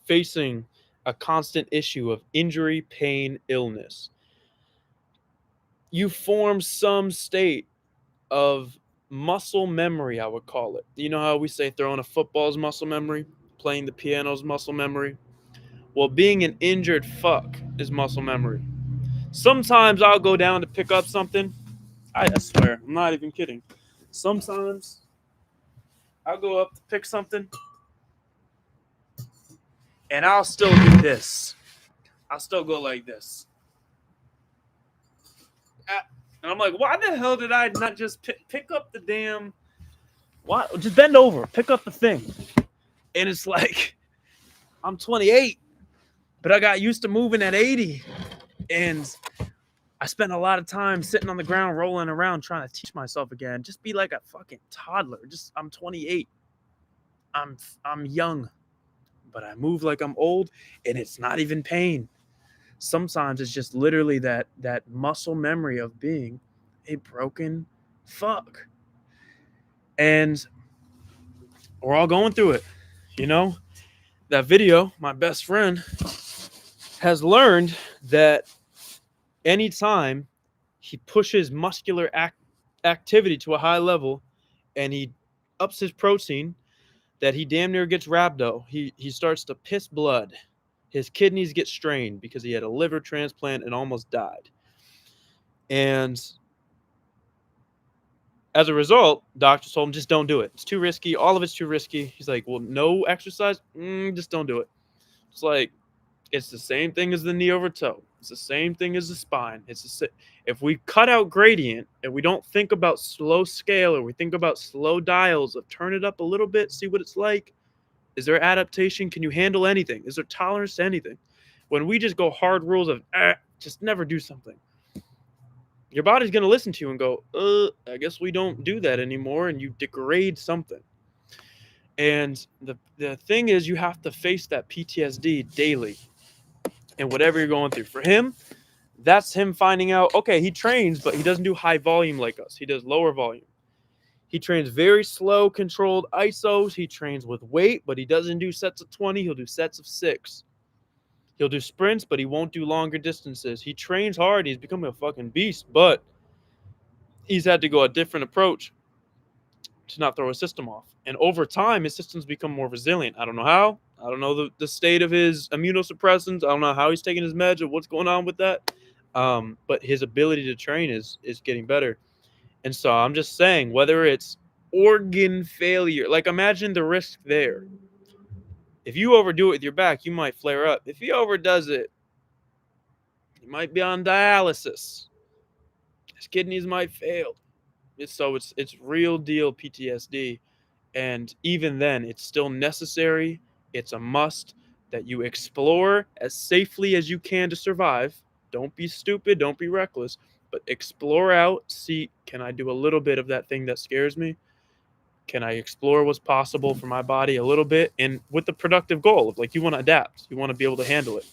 facing a constant issue of injury, pain, illness, you form some state of muscle memory, I would call it. You know how we say throwing a football is muscle memory, playing the piano is muscle memory? Well, being an injured fuck is muscle memory. Sometimes I'll go down to pick up something. I swear, I'm not even kidding. Sometimes I'll go up to pick something and I'll still do this. I'll still go like this. And I'm like, why the hell did I not just pick up the damn... Why? Just bend over. Pick up the thing. And it's like, I'm 28, but I got used to moving at 80. And I spent a lot of time sitting on the ground, rolling around, trying to teach myself again. Just be like a fucking toddler. I'm 28. I'm young, but I move like I'm old, and it's not even pain. Sometimes it's just literally that muscle memory of being a broken fuck. And we're all going through it. You know, that video, my best friend has learned that anytime he pushes muscular activity to a high level and he ups his protein, that he damn near gets rhabdo. He starts to piss blood. His kidneys get strained because he had a liver transplant and almost died. And as a result, doctors told him, just don't do it. It's too risky. All of it's too risky. He's like, well, no exercise? Just don't do it. It's like, it's the same thing as the knee over toe. It's the same thing as the spine. If we cut out gradient and we don't think about slow scale, or we think about slow dials of turn it up a little bit, see what it's like. Is there adaptation? Can you handle anything? Is there tolerance to anything? When we just go hard rules of just never do something, your body's going to listen to you and go, I guess we don't do that anymore, and you degrade something. And the thing is, you have to face that PTSD daily and whatever you're going through. For him, that's him finding out, okay, he trains, but he doesn't do high volume like us. He does lower volume. He trains very slow, controlled ISOs. He trains with weight, but he doesn't do sets of 20. He'll do sets of 6. He'll do sprints, but he won't do longer distances. He trains hard. He's becoming a fucking beast, but he's had to go a different approach to not throw his system off. And over time, his system's become more resilient. I don't know how. I don't know the state of his immunosuppressants. I don't know how he's taking his meds or what's going on with that. But his ability to train is getting better. And so I'm just saying, whether it's organ failure, like imagine the risk there. If you overdo it with your back, you might flare up. If he overdoes it, he might be on dialysis. His kidneys might fail. It's real deal PTSD. And even then, it's still necessary. It's a must that you explore as safely as you can to survive. Don't be stupid. Don't be reckless. But explore out. See, can I do a little bit of that thing that scares me? Can I explore what's possible for my body a little bit? And with the productive goal of, like, you want to adapt. You want to be able to handle it.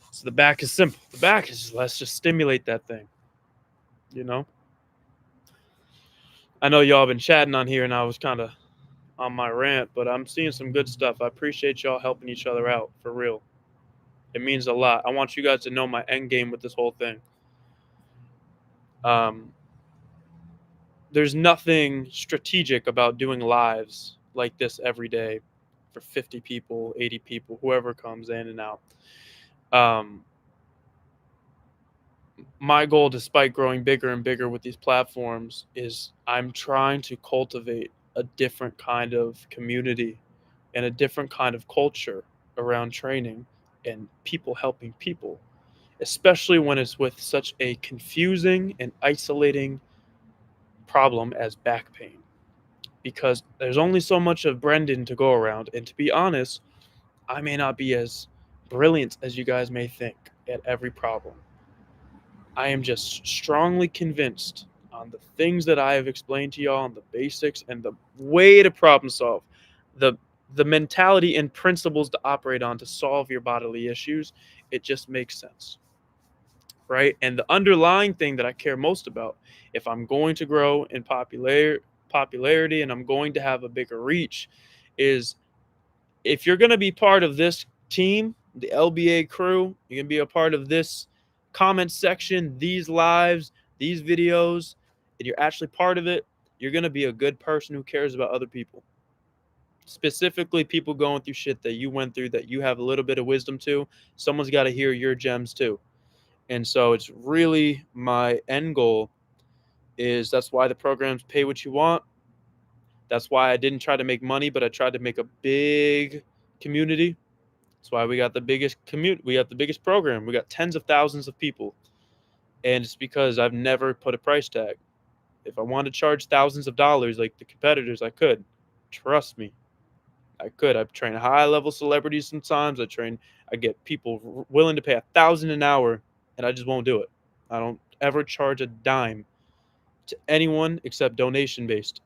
So the back is simple. The back is let's just stimulate that thing. You know? I know y'all been chatting on here and I was kind of on my rant, but I'm seeing some good stuff. I appreciate y'all helping each other out, for real. It means a lot. I want you guys to know my end game with this whole thing. There's nothing strategic about doing lives like this every day for 50 people, 80 people, whoever comes in and out. My goal, despite growing bigger and bigger with these platforms, is I'm trying to cultivate a different kind of community and a different kind of culture around training and people helping people, especially when it's with such a confusing and isolating problem as back pain. Because there's only so much of Brendan to go around. And to be honest, I may not be as brilliant as you guys may think at every problem. I am just strongly convinced on the things that I have explained to y'all, on the basics and the way to problem solve, the mentality and principles to operate on to solve your bodily issues. It just makes sense, right? And the underlying thing that I care most about, if I'm going to grow in popularity and I'm going to have a bigger reach, is if you're going to be part of this team, the LBA crew, you're going to be a part of this comment section, these lives, these videos, and you're actually part of it, you're going to be a good person who cares about other people. Specifically, people going through shit that you went through, that you have a little bit of wisdom to. Someone's got to hear your gems too. And so it's really my end goal. That's why the programs pay what you want. That's why I didn't try to make money, but I tried to make a big community. That's why we got the biggest community. We got the biggest program. We got tens of thousands of people. And it's because I've never put a price tag. If I wanted to charge thousands of dollars like the competitors, I could. Trust me. I could. I've trained high-level celebrities sometimes. I get people willing to pay $1,000 an hour, and I just won't do it. I don't ever charge a dime to anyone except donation-based.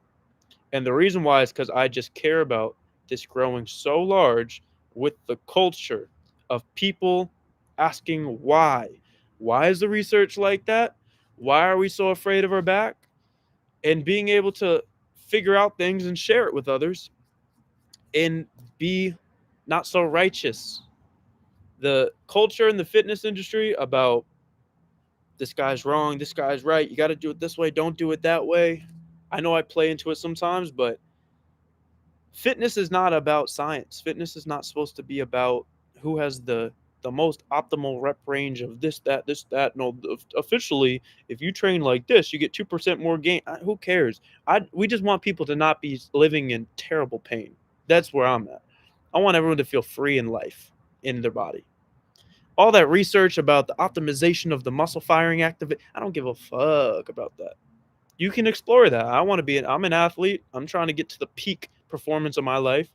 And the reason why is because I just care about this growing so large with the culture of people asking why. Why is the research like that? Why are we so afraid of our back? And being able to figure out things and share it with others and be not so righteous. The culture in the fitness industry about this guy's wrong, this guy's right, you got to do it this way, don't do it that way. I know I play into it sometimes, but fitness is not about science. Fitness is not supposed to be about who has the most optimal rep range of this, that. No, officially, if you train like this, you get 2% more gain. Who cares? We just want people to not be living in terrible pain. That's where I'm at. I want everyone to feel free in life, in their body. All that research about the optimization of the muscle firing activity, I don't give a fuck about that. You can explore that. I'm an athlete. I'm trying to get to the peak performance of my life.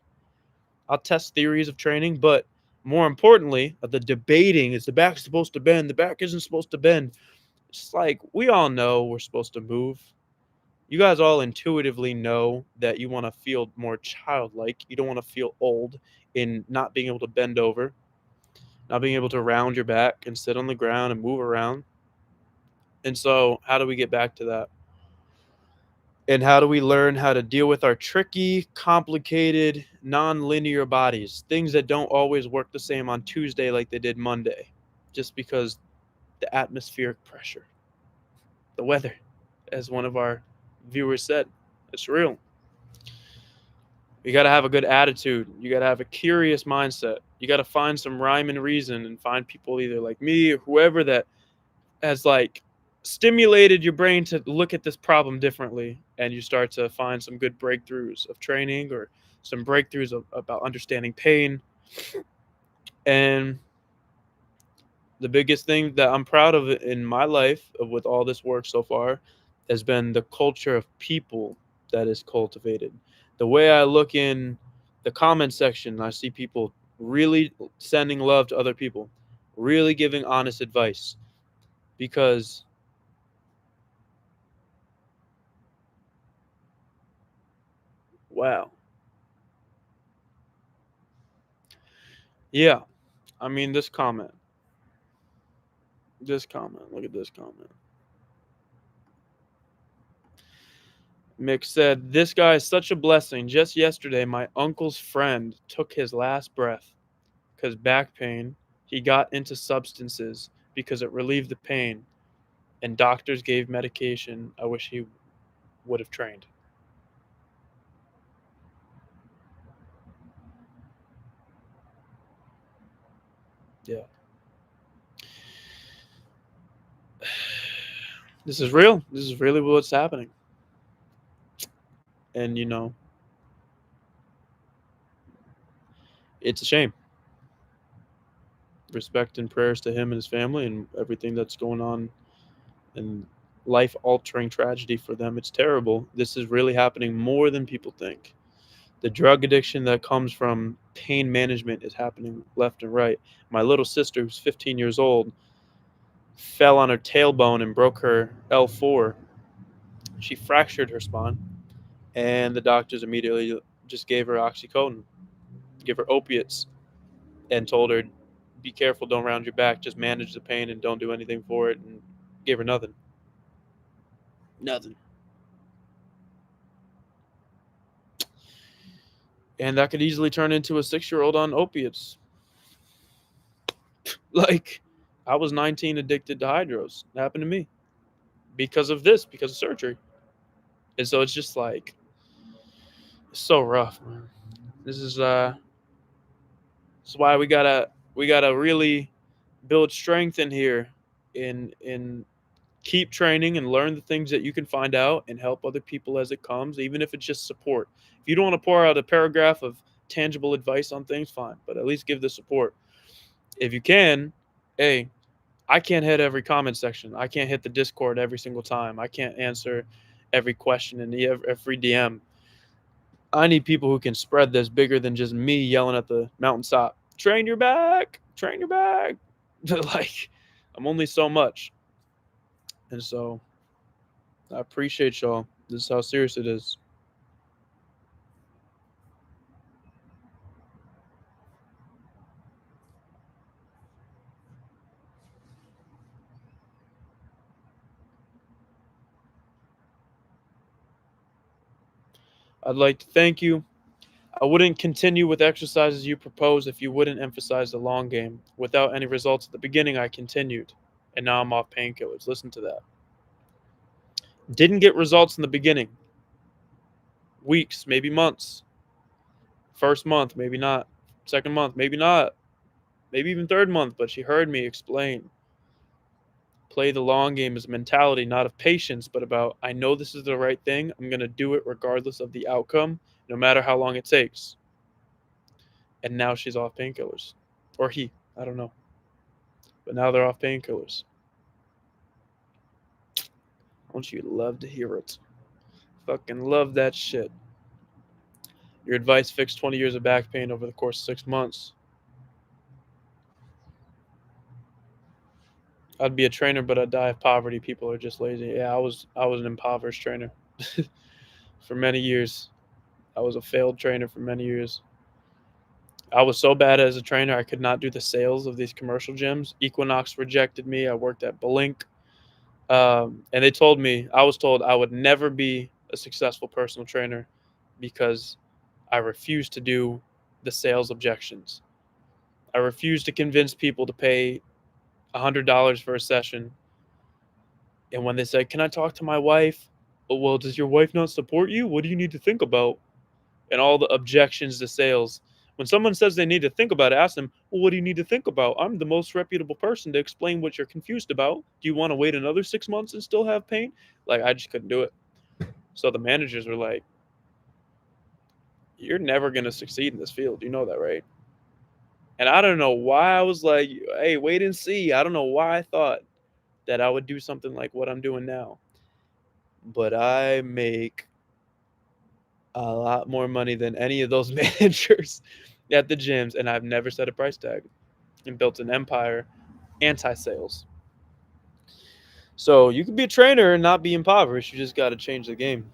I'll test theories of training, but more importantly, the debating, is the back supposed to bend? The back isn't supposed to bend. It's like, we all know we're supposed to move. You guys all intuitively know that you want to feel more childlike. You don't want to feel old in not being able to bend over, not being able to round your back and sit on the ground and move around. And so how do we get back to that? And how do we learn how to deal with our tricky, complicated, non-linear bodies? Things that don't always work the same on Tuesday like they did Monday, just because the atmospheric pressure, the weather, as one of our viewers said, it's real. You got to have a good attitude. You got to have a curious mindset. You got to find some rhyme and reason and find people either like me or whoever that has like stimulated your brain to look at this problem differently, and you start to find some good breakthroughs of training or some breakthroughs about understanding pain. And the biggest thing that I'm proud of in my life with all this work so far has been the culture of people that is cultivated. The way I look in the comment section, I see people really sending love to other people, really giving honest advice, because wow. Yeah, I mean this comment, look at this comment. Mick said, "This guy is such a blessing. Just yesterday, my uncle's friend took his last breath because back pain. He got into substances because it relieved the pain, and doctors gave medication. I wish he would have trained." Yeah. This is real. This is really what's happening. And, it's a shame. Respect and prayers to him and his family and everything that's going on and life altering tragedy for them. It's terrible. This is really happening more than people think. The drug addiction that comes from pain management is happening left and right. My little sister, who's 15 years old, fell on her tailbone and broke her L4. She fractured her spine, and the doctors immediately just gave her oxycodone, give her opiates, and told her, be careful, don't round your back, just manage the pain and don't do anything for it, and gave her nothing. Nothing. And that could easily turn into a 6-year-old on opiates. Like, I was 19 addicted to hydros. It happened to me because of this, because of surgery. And so it's just like, it's so rough, man. This is this is why we gotta really build strength in here, in keep training and learn the things that you can find out and help other people as it comes, even if it's just support. If you don't want to pour out a paragraph of tangible advice on things, fine, but at least give the support. If you can, hey, I can't hit every comment section. I can't hit the Discord every single time. I can't answer every question in every DM. I need people who can spread this bigger than just me yelling at the mountaintop. Train your back. Train your back. Like, I'm only so much. And so I appreciate y'all. This is how serious it is. I'd like to thank you. I wouldn't continue with exercises you propose if you wouldn't emphasize the long game. Without any results at the beginning, I continued. And now I'm off painkillers. Listen to that. Didn't get results in the beginning. Weeks, maybe months. First month, maybe not. Second month, maybe not. Maybe even third month, but she heard me explain. Play the long game is a mentality not of patience, but about I know this is the right thing. I'm going to do it regardless of the outcome, no matter how long it takes. And now she's off painkillers. Or he, I don't know. But now they're off painkillers. Don't you love to hear it? Fucking love that shit. Your advice fixed 20 years of back pain over the course of 6 months. I'd be a trainer, but I'd die of poverty. People are just lazy. Yeah, I was an impoverished trainer for many years. I was a failed trainer for many years. I was so bad as a trainer, I could not do the sales of these commercial gyms. Equinox rejected me. I worked at Blink. And they told me, I was told I would never be a successful personal trainer because I refuse to do the sales objections. I refuse to convince people to pay $100 for a session. And when they say, "Can I talk to my wife?" "Oh, well, does your wife not support you? What do you need to think about?" And all the objections to sales. When someone says they need to think about it, ask them, "Well, what do you need to think about? I'm the most reputable person to explain what you're confused about. Do you want to wait another 6 months and still have pain?" Like, I just couldn't do it. So the managers were like, "You're never going to succeed in this field. You know that, right?" And I don't know why I was like, "Hey, wait and see." I don't know why I thought that I would do something like what I'm doing now. But I make a lot more money than any of those managers at the gyms, and I've never set a price tag and built an empire anti-sales. So you can be a trainer and not be impoverished. You just got to change the game.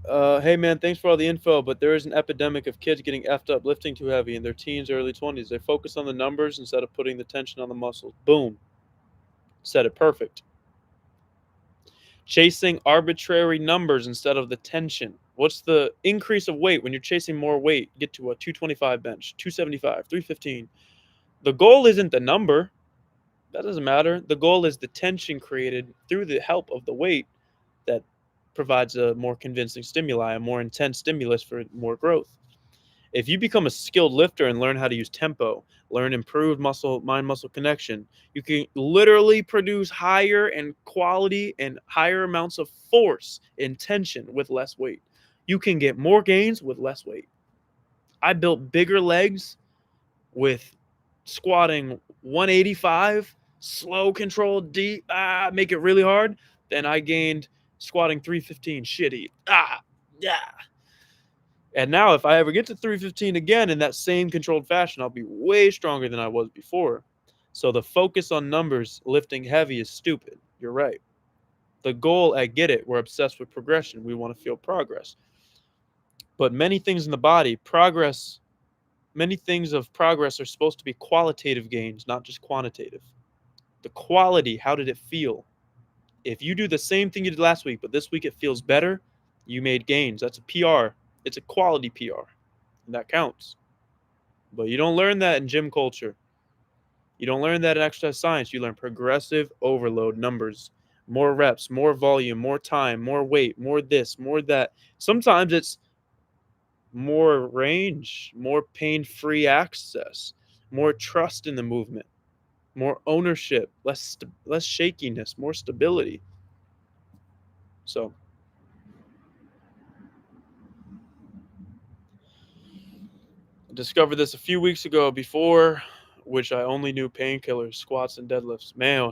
Hey man, thanks for all the info, but there is an epidemic of kids getting effed up lifting too heavy in their teens, early 20s. They focus on the numbers instead of putting the tension on the muscles. Boom. Said it perfect. Chasing arbitrary numbers instead of the tension. What's the increase of weight when you're chasing more weight? Get to a 225 bench, 275, 315. The goal isn't the number. That doesn't matter. The goal is the tension created through the help of the weight that provides a more convincing stimuli, a more intense stimulus for more growth. If you become a skilled lifter and learn how to use tempo, learn improved muscle mind muscle connection, you can literally produce higher and quality and higher amounts of force and tension with less weight. You can get more gains with less weight. I built bigger legs with squatting 185, slow, controlled, deep, make it really hard, than I gained squatting 315, shitty. Yeah. And now, if I ever get to 315 again in that same controlled fashion, I'll be way stronger than I was before. So the focus on numbers lifting heavy is stupid. You're right. The goal, I get it. We're obsessed with progression. We want to feel progress. But many things in the body, many things of progress are supposed to be qualitative gains, not just quantitative. The quality, how did it feel? If you do the same thing you did last week, but this week it feels better, you made gains. That's a PR. It's a quality PR. And that counts. But you don't learn that in gym culture. You don't learn that in exercise science. You learn progressive overload numbers. More reps, more volume, more time, more weight, more this, more that. Sometimes it's more range, more pain-free access, more trust in the movement, more ownership, less shakiness, more stability. So I discovered this a few weeks ago before which I only knew painkillers, squats, and deadlifts. Man,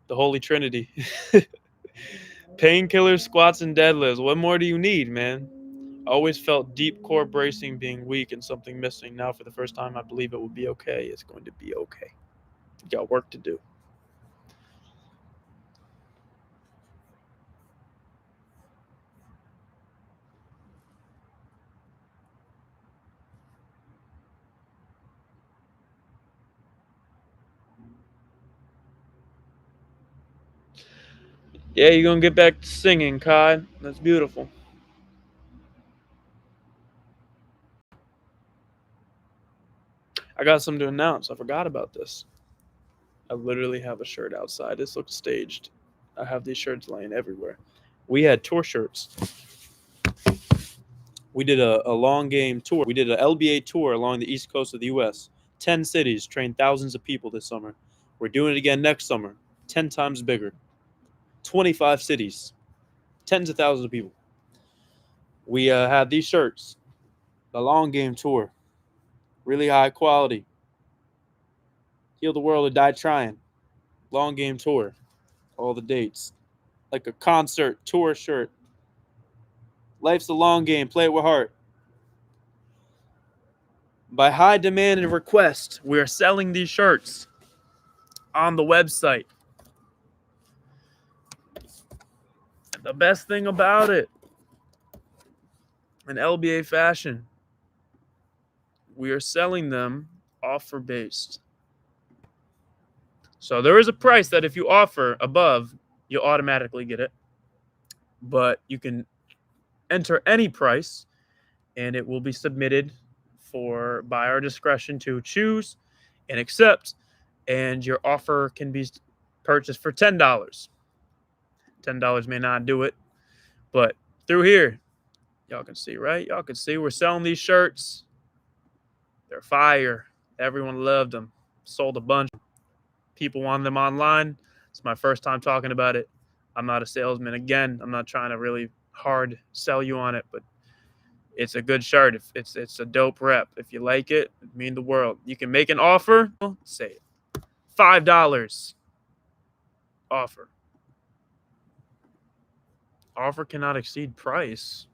the holy trinity. Painkillers, squats, and deadlifts. What more do you need, man? I always felt deep core bracing being weak and something missing. Now, for the first time, I believe it will be okay. It's going to be okay. You got work to do. Yeah, you're going to get back to singing, Kai. That's beautiful. I got something to announce. I forgot about this. I literally have a shirt outside. This looks staged. I have these shirts laying everywhere. We had tour shirts. We did a long game tour. We did an LBA tour along the east coast of the U.S. 10 cities, trained thousands of people this summer. We're doing it again next summer, 10 times bigger. 25 cities, tens of thousands of people. We had these shirts, the long game tour, really high quality. Heal the world or die trying. Long game tour, all the dates. Like a concert tour shirt. Life's a long game, play it with heart. By high demand and request, we are selling these shirts on the website. And the best thing about it, in LBA fashion, we are selling them offer based. So there is a price that if you offer above, you automatically get it. But you can enter any price and it will be submitted for by our discretion to choose and accept. And your offer can be purchased for $10. $10 may not do it, but through here, y'all can see, right? Y'all can see we're selling these shirts. They're fire. Everyone loved them. Sold a bunch. People want them online. It's my first time talking about it. I'm not a salesman. Again, I'm not trying to really hard sell you on it, but it's a good shirt. If it's a dope rep. If you like it, it mean the world. You can make an offer. Say it. $5 offer. Offer cannot exceed price.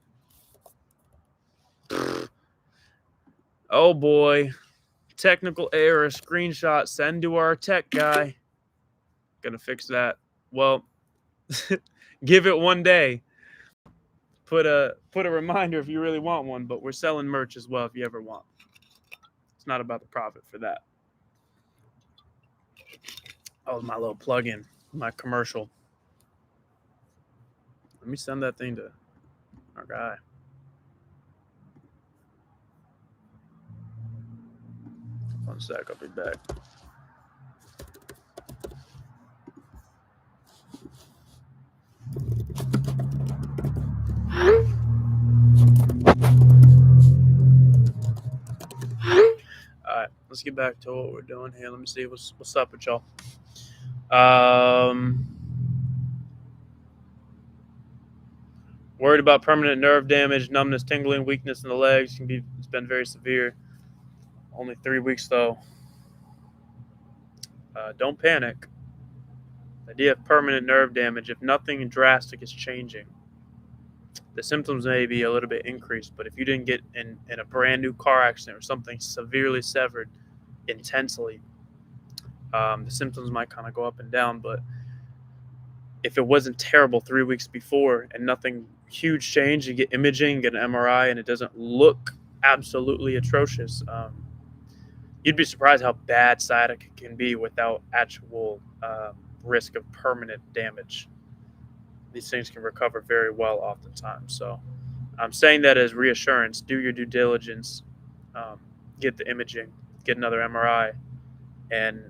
Oh boy. Technical error. Screenshot. Send to our tech guy. Gonna fix that. Well, give it one day. Put a reminder if you really want one, but we're selling merch as well if you ever want. It's not about the profit for that. Oh, my little plug-in, my commercial. Let me send that thing to our guy. One sec, I'll be back. All right, let's get back to what we're doing here. Let me see what's up with y'all. Worried about permanent nerve damage, numbness, tingling, weakness in the legs. It's been very severe. Only 3 weeks though. Don't panic. The idea of permanent nerve damage, if nothing drastic is changing, the symptoms may be a little bit increased, but if you didn't get in a brand new car accident or something severely severed intensely, the symptoms might kind of go up and down. But if it wasn't terrible 3 weeks before and nothing huge changed, you get imaging, get an MRI, and it doesn't look absolutely atrocious, you'd be surprised how bad sciatica can be without actual risk of permanent damage. These things can recover very well oftentimes. So I'm saying that as reassurance. Do your due diligence, get the imaging, get another MRI, and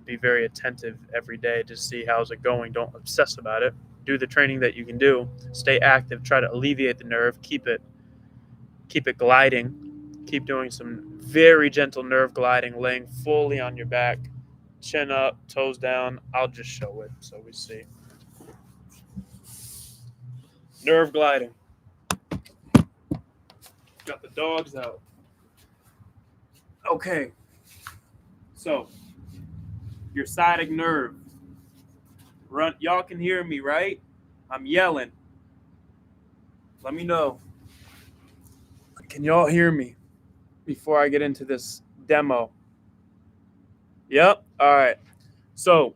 be very attentive every day to see how's it going. Don't obsess about it. Do the training that you can do. Stay active. Try to alleviate the nerve. Keep it gliding. Keep doing some very gentle nerve gliding, laying fully on your back, chin up, toes down. I'll just show it so we see. Nerve gliding. Got the dogs out. Okay. So, your sciatic nerve. Y'all can hear me, right? I'm yelling. Let me know. Can y'all hear me before I get into this demo? Yep. All right. So,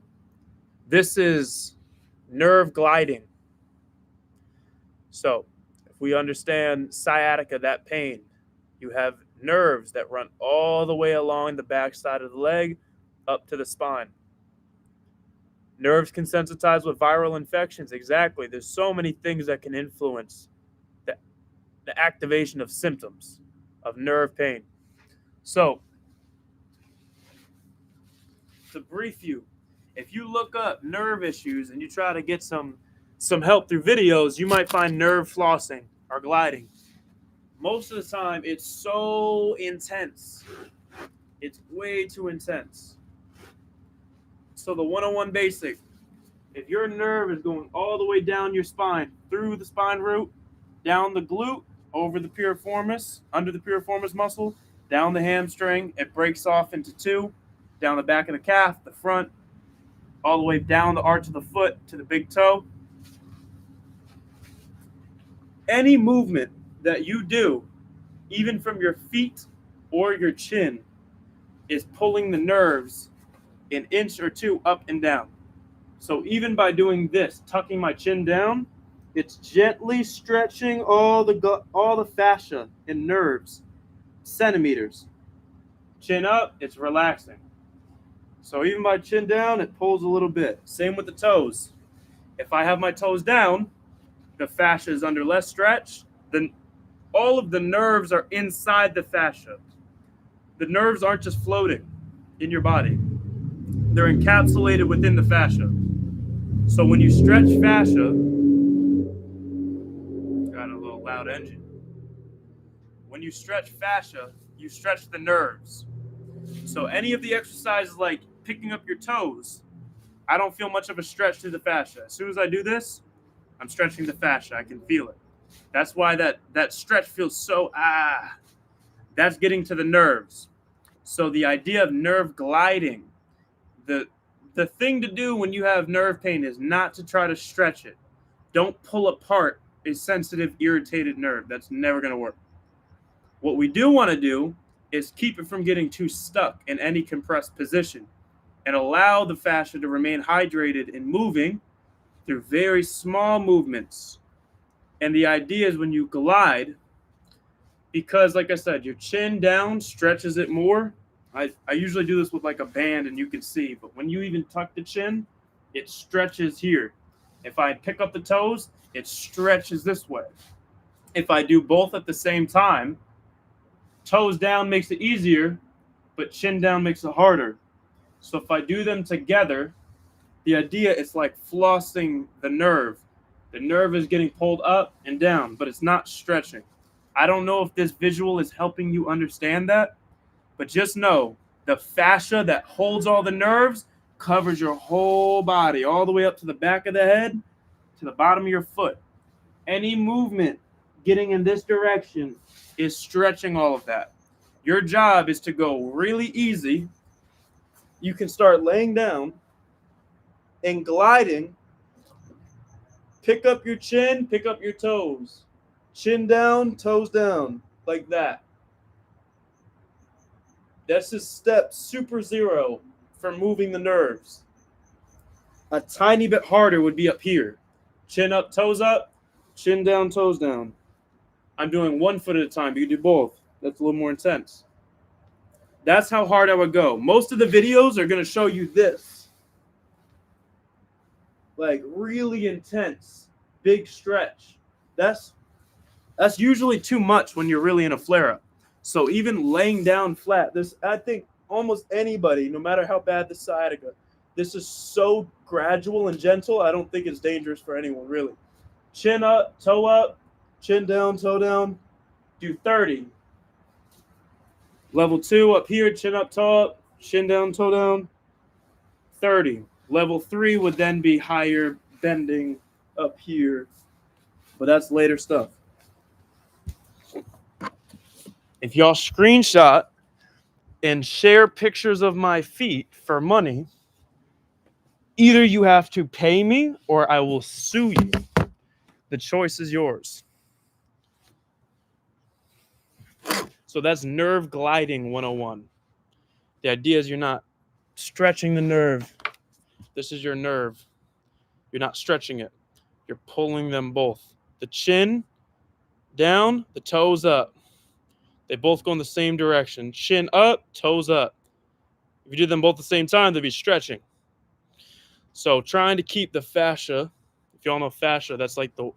this is nerve gliding. So, if we understand sciatica, that pain, you have nerves that run all the way along the back side of the leg up to the spine. Nerves can sensitize with viral infections. Exactly. There's so many things that can influence the activation of symptoms of nerve pain. So, to brief you, if you look up nerve issues and you try to get some help through videos, you might find nerve flossing or gliding. Most of the time, it's so intense. It's way too intense. So the 101 basic, if your nerve is going all the way down your spine, through the spine root, down the glute, over the piriformis, under the piriformis muscle, down the hamstring, it breaks off into two, down the back of the calf, the front, all the way down the arch of the foot to the big toe. Any movement that you do, even from your feet or your chin, is pulling the nerves an inch or two up and down. So even by doing this, tucking my chin down, it's gently stretching all the fascia and nerves, centimeters. Chin up, it's relaxing. So even my chin down, it pulls a little bit. Same with the toes. If I have my toes down, the fascia is under less stretch, then all of the nerves are inside the fascia. The nerves aren't just floating in your body. They're encapsulated within the fascia. So when you stretch fascia, got a little loud engine. When you stretch fascia, you stretch the nerves. So any of the exercises like picking up your toes, I don't feel much of a stretch to the fascia. As soon as I do this, I'm stretching the fascia. I can feel it. That's why that stretch feels so that's getting to the nerves. So the idea of nerve gliding, the thing to do when you have nerve pain is not to try to stretch it. Don't pull apart a sensitive, irritated nerve. That's never going to work. What we do want to do is keep it from getting too stuck in any compressed position and allow the fascia to remain hydrated and moving through very small movements. And the idea is when you glide, because like I said, your chin down stretches it more. I usually do this with like a band and you can see, but when you even tuck the chin, it stretches here. If I pick up the toes, it stretches this way. If I do both at the same time, toes down makes it easier, but chin down makes it harder. So if I do them together, the idea is like flossing the nerve. The nerve is getting pulled up and down, but it's not stretching. I don't know if this visual is helping you understand that, but just know the fascia that holds all the nerves covers your whole body, all the way up to the back of the head, to the bottom of your foot. Any movement getting in this direction is stretching all of that. Your job is to go really easy. You can start laying down and gliding. Pick up your chin, pick up your toes. Chin down, toes down, like that. That's just step super zero for moving the nerves. A tiny bit harder would be up here. Chin up, chin down, toes down. I'm doing 1 foot at a time. You can do both. That's a little more intense. That's how hard I would go. Most of the videos are going to show you this. Like really intense, big stretch. That's usually too much when you're really in a flare-up. So even laying down flat, I think almost anybody, no matter how bad the sciatica, this is so gradual and gentle, I don't think it's dangerous for anyone, really. Chin up, chin down, toe down. Do 30. Level 2 up here, chin up, toe up, chin down, toe down. 30. Level 3 would then be higher bending up here, but that's later stuff. If y'all screenshot and share pictures of my feet for money, either you have to pay me or I will sue you. The choice is yours. So that's nerve gliding 101. The idea is you're not stretching the nerve. This is your nerve. You're not stretching it. You're pulling them both. The chin down, the toes up. They both go in the same direction. Chin up, toes up. If you do them both at the same time, they'll be stretching. So trying to keep the fascia, if y'all know fascia, that's like the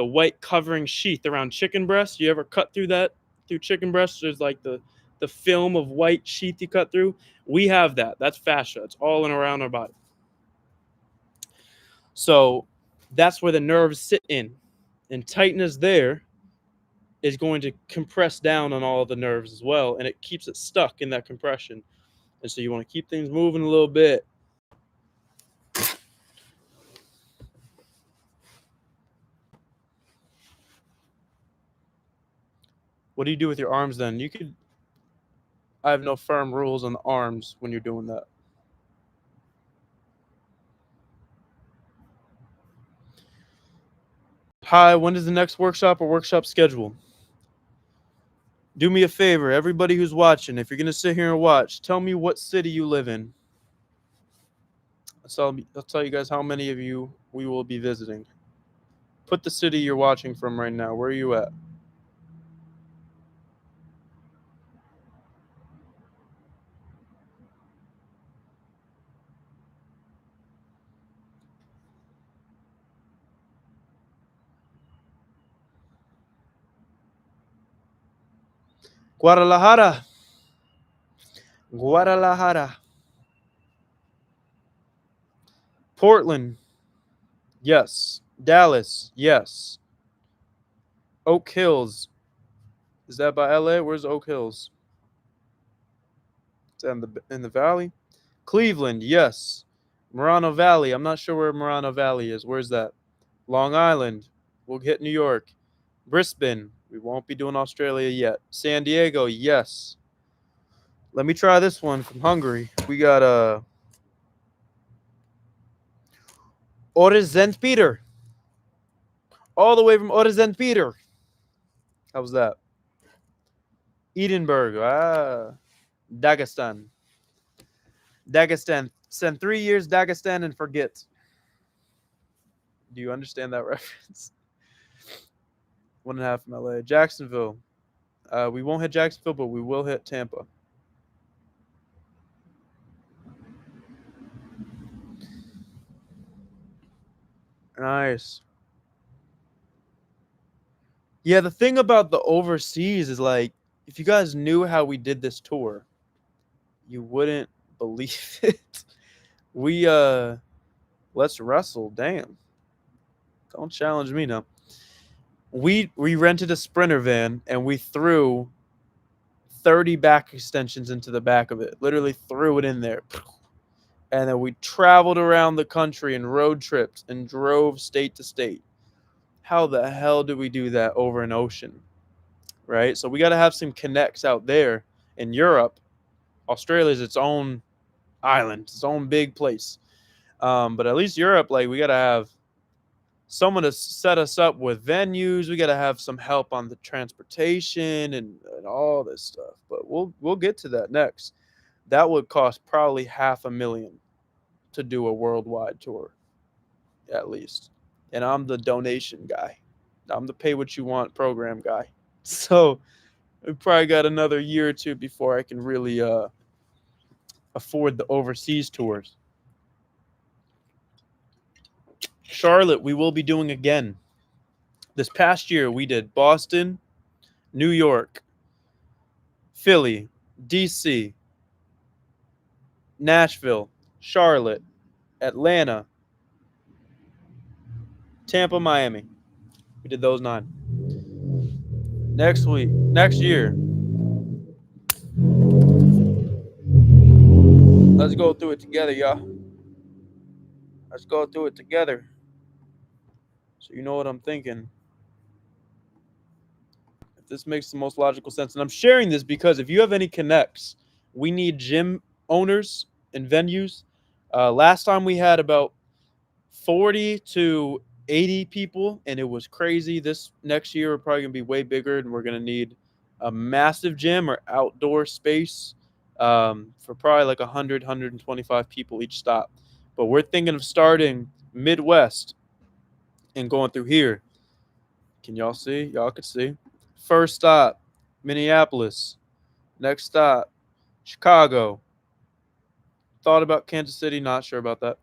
white covering sheath around chicken breast. You ever cut through that? Through chicken breast, there's like the film of white sheath you cut through. We have that. That's fascia. It's all in around our body. So that's where the nerves sit in. And tightness there is going to compress down on all of the nerves as well, and it keeps it stuck in that compression. And so you want to keep things moving a little bit. What do you do with your arms then? I have no firm rules on the arms when you're doing that. Hi, when is the next workshop scheduled? Do me a favor, everybody who's watching, if you're going to sit here and watch, tell me what city you live in. I'll tell you guys how many of you we will be visiting. Put the city you're watching from right now. Where are you at? Guadalajara. Guadalajara. Portland. Yes. Dallas. Yes. Oak Hills. Is that by LA? Where's Oak Hills? It's in the valley. Cleveland. Yes. Morano Valley. I'm not sure where Morano Valley is. Where's that? Long Island. We'll hit New York. Brisbane. We won't be doing Australia yet. San Diego. Yes. Let me try this one from Hungary. We got Orizent Peter. All the way from Orizent Peter. How was that? Edinburgh. Dagestan. Dagestan. Spend 3 years Dagestan and forget. Do you understand that reference? 1.5 from LA. Jacksonville. We won't hit Jacksonville, but we will hit Tampa. Nice. Yeah, the thing about the overseas is like, if you guys knew how we did this tour, you wouldn't believe it. We let's wrestle. Damn. Don't challenge me now. We rented a Sprinter van and we threw 30 back extensions into the back of it. Literally threw it in there. And then we traveled around the country and road tripped and drove state to state. How the hell do we do that over an ocean? Right? So we got to have some connects out there in Europe. Australia is its own island, its own big place. But at least Europe, like, we got to have someone to set us up with venues. We got to have some help on the transportation and all this stuff. But we'll get to that next. That would cost probably $500,000 to do a worldwide tour, at least. And I'm the donation guy. I'm the pay what you want program guy. So we probably got another year or two before I can really afford the overseas tours. Charlotte, we will be doing again. This past year, we did Boston, New York, Philly, DC, Nashville, Charlotte, Atlanta, Tampa, Miami. We did those 9. Next year, let's go through it together, y'all. Let's go through it together. So you know what I'm thinking. If this makes the most logical sense. And I'm sharing this because if you have any connects, we need gym owners and venues. Last time we had about 40 to 80 people, and it was crazy. This next year, we're probably going to be way bigger, and we're going to need a massive gym or outdoor space for probably like 100, 125 people each stop. But we're thinking of starting Midwest and going through here. Can y'all see? Y'all can see. First stop, Minneapolis. Next stop, Chicago. Thought about Kansas City, not sure about that.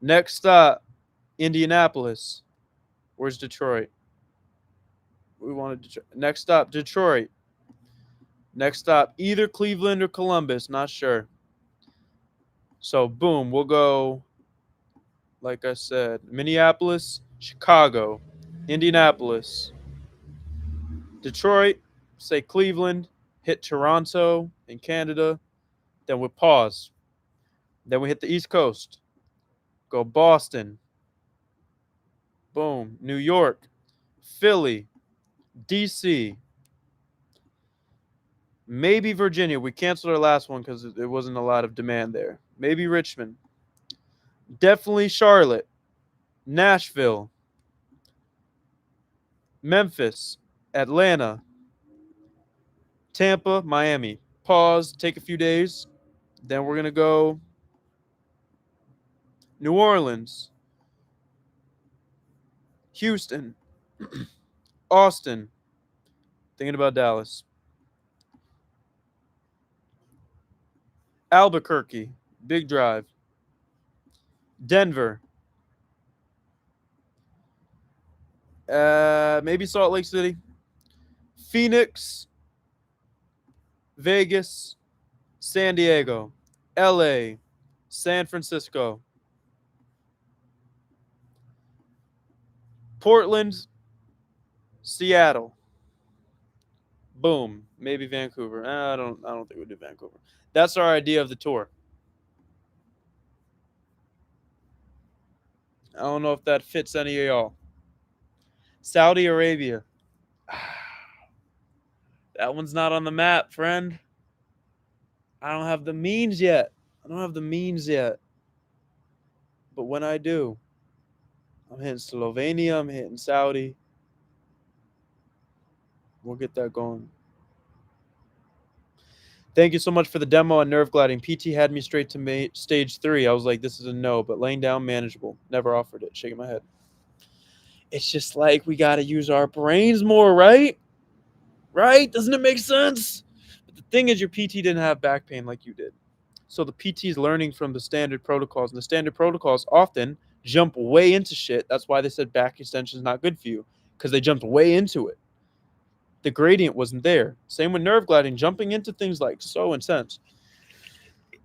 Next stop, Indianapolis. Where's Detroit? We wanted Detroit. Next stop, Detroit. Next stop, either Cleveland or Columbus, not sure. So, boom, we'll go, like I said, Minneapolis, Chicago, Indianapolis, Detroit, say Cleveland, hit Toronto in Canada, then we pause. Then we hit the East Coast, go Boston, boom, New York, Philly, DC, maybe Virginia. We canceled our last one because there wasn't a lot of demand there. Maybe Richmond. Definitely Charlotte, Nashville, Memphis, Atlanta, Tampa, Miami. Pause, take a few days. Then we're going to go New Orleans, Houston, Austin. Thinking about Dallas. Albuquerque, Big Drive. Denver. Maybe Salt Lake City. Phoenix. Vegas, San Diego, LA, San Francisco, Portland, Seattle. Boom. Maybe Vancouver. I don't think we'll do Vancouver. That's our idea of the tour. I don't know if that fits any of y'all. Saudi Arabia. That one's not on the map, friend. I don't have the means yet. But when I do, I'm hitting Slovenia, I'm hitting Saudi. We'll get that going. Thank you so much for the demo on nerve gliding. PT had me straight to stage 3. I was like, this is a no, but laying down, manageable. Never offered it. Shaking my head. It's just like we got to use our brains more, right? Right? Doesn't it make sense? But the thing is, your PT didn't have back pain like you did. So the PT is learning from the standard protocols. And the standard protocols often jump way into shit. That's why they said back extension is not good for you, because they jumped way into it. The gradient wasn't there. Same with nerve gliding, jumping into things like so intense.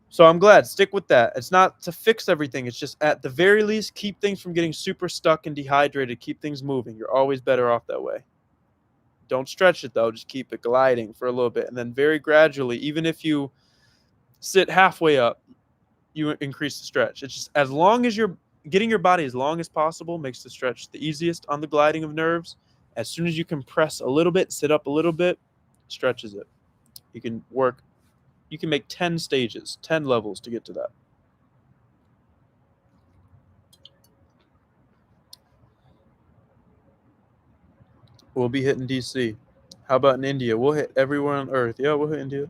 So I'm glad. Stick with that. It's not to fix everything. It's just at the very least, keep things from getting super stuck and dehydrated. Keep things moving. You're always better off that way. Don't stretch it, though. Just keep it gliding for a little bit. And then very gradually, even if you sit halfway up, you increase the stretch. It's just as long as you're getting your body as long as possible makes the stretch the easiest on the gliding of nerves. As soon as you compress a little bit, sit up a little bit, stretches it. You can make 10 stages, 10 levels to get to that. We'll be hitting DC. How about in India? We'll hit everywhere on Earth. Yeah, we'll hit India.